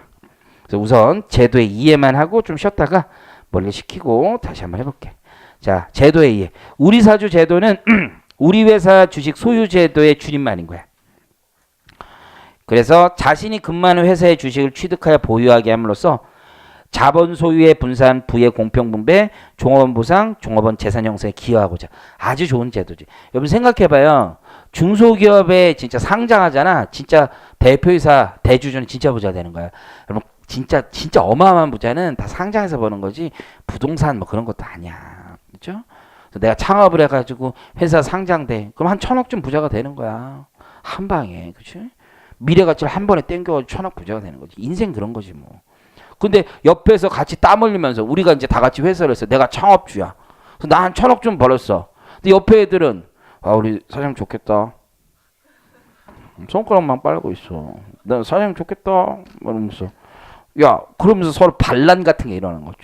그래서 우선 제도의 이해만 하고 좀 쉬었다가 멀리 시키고 다시 한번 해볼게. 자, 제도의 이해. 우리 사주 제도는 우리 회사 주식 소유 제도의 줄임말인 거야. 그래서 자신이 근무하는 회사의 주식을 취득하여 보유하게 함으로써 자본 소유의 분산, 부의 공평 분배, 종업원 보상, 종업원 재산 형성에 기여하고자. 아주 좋은 제도지. 여러분 생각해봐요. 중소기업에 진짜 상장하잖아. 진짜 대표이사, 대주주는 진짜 부자 되는 거야. 여러분 진짜 어마어마한 부자는 다 상장해서 버는 거지 부동산 뭐 그런 것도 아니야. 그렇죠? 내가 창업을 해가지고 회사 상장돼. 그럼 한 1,000억쯤 부자가 되는 거야. 한 방에. 그치? 미래가치를 한 번에 땡겨가지고 1,000억 부자가 되는 거지. 인생 그런 거지 뭐. 근데 옆에서 같이 땀 흘리면서 우리가 이제 다 같이 회사를 했어. 내가 창업주야. 그래서 나 한 1,000억 좀 벌었어. 근데 옆에 애들은 아 우리 사장님 좋겠다. 손가락만 빨고 있어. 나 사장님 좋겠다. 이러면서 야 그러면서 서로 반란 같은 게 일어나는 거지.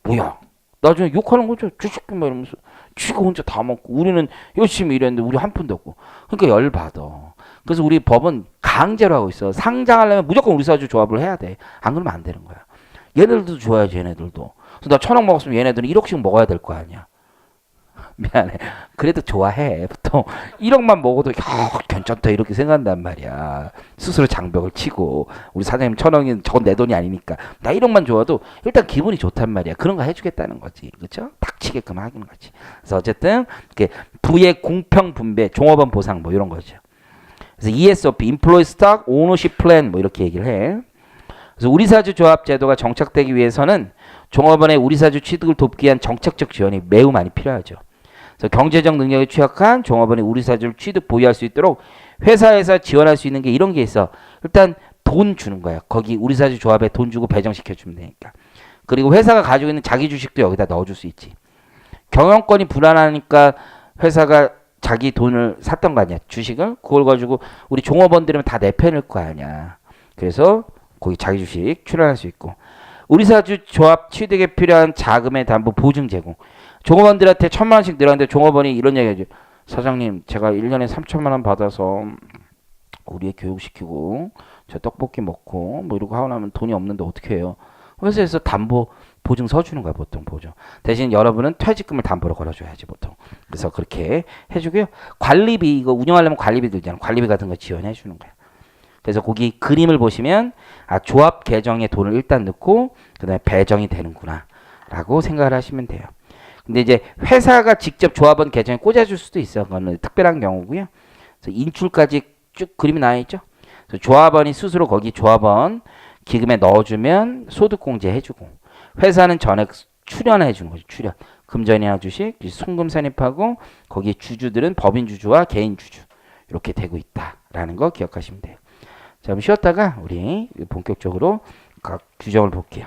뭐야? 나중에 욕하는 거죠. 주식도 막 이러면서 쥐가 혼자 다 먹고 우리는 열심히 일했는데 우리 한 푼도 없고. 그러니까 열받아. 그래서 우리 법은 강제로 하고 있어. 상장하려면 무조건 우리 사주 조합을 해야 돼. 안 그러면 안 되는 거야. 얘네들도 줘야지 얘네들도. 그래서 나 1,000억 먹었으면 얘네들은 1억씩 먹어야 될 거 아니야. 미안해. 그래도 좋아해. 보통 1억만 먹어도 괜찮다 이렇게 생각한단 말이야. 스스로 장벽을 치고 우리 사장님 1,000억은 저건 내 돈이 아니니까 나 1억만 줘도 일단 기분이 좋단 말이야. 그런 거 해주겠다는 거지. 그렇죠? 닥치게끔 하는 거지. 그래서 어쨌든 부의 공평 분배, 종업원 보상 뭐 이런 거죠. 그래서 ESOP, Employee Stock Ownership Plan 뭐 이렇게 얘기를 해. 그래서 우리사주 조합 제도가 정착되기 위해서는 종업원의 우리사주 취득을 돕기 위한 정책적 지원이 매우 많이 필요하죠. 그래서 경제적 능력이 취약한 종업원이 우리사주를 취득 보유할 수 있도록 회사에서 지원할 수 있는 게 이런 게 있어. 일단 돈 주는 거야. 거기 우리사주 조합에 돈 주고 배정시켜 주면 되니까. 그리고 회사가 가지고 있는 자기 주식도 여기다 넣어줄 수 있지. 경영권이 불안하니까 회사가 자기 돈을 샀던 거 아니야. 주식을. 그걸 가지고 우리 종업원들이면 다 내팽을 거 아니야. 그래서 거기 자기 주식 출연할 수 있고. 우리사주 조합 취득에 필요한 자금의 담보 보증 제공. 종업원들한테 1,000만 원씩 늘었는데 종업원이 이런 얘기 하죠. 사장님 제가 1년에 3천만 원 받아서 우리 애 교육시키고 저 떡볶이 먹고 뭐 이러고 하고 나면 돈이 없는데 어떻게 해요. 회사에서 담보 보증 서주는 거야 보통 보증. 대신 여러분은 퇴직금을 담보로 걸어줘야지 보통. 그래서 그렇게 해주고요. 관리비 이거 운영하려면 관리비 들잖아. 관리비 같은 거 지원해 주는 거야. 그래서 거기 그림을 보시면 아 조합 계정에 돈을 일단 넣고 그다음에 배정이 되는구나 라고 생각을 하시면 돼요. 근데 이제 회사가 직접 조합원 계정에 꽂아줄 수도 있어요. 그거는 특별한 경우고요. 그래서 인출까지 쭉 그림이 나와 있죠. 그래서 조합원이 스스로 거기 조합원 기금에 넣어주면 소득공제 해주고 회사는 전액 출연해 주는 거죠. 출연. 금전이나 주식, 송금 산입하고 거기 주주들은 법인 주주와 개인 주주 이렇게 되고 있다라는 거 기억하시면 돼요. 자, 그럼 쉬었다가 우리 본격적으로 각 규정을 볼게요.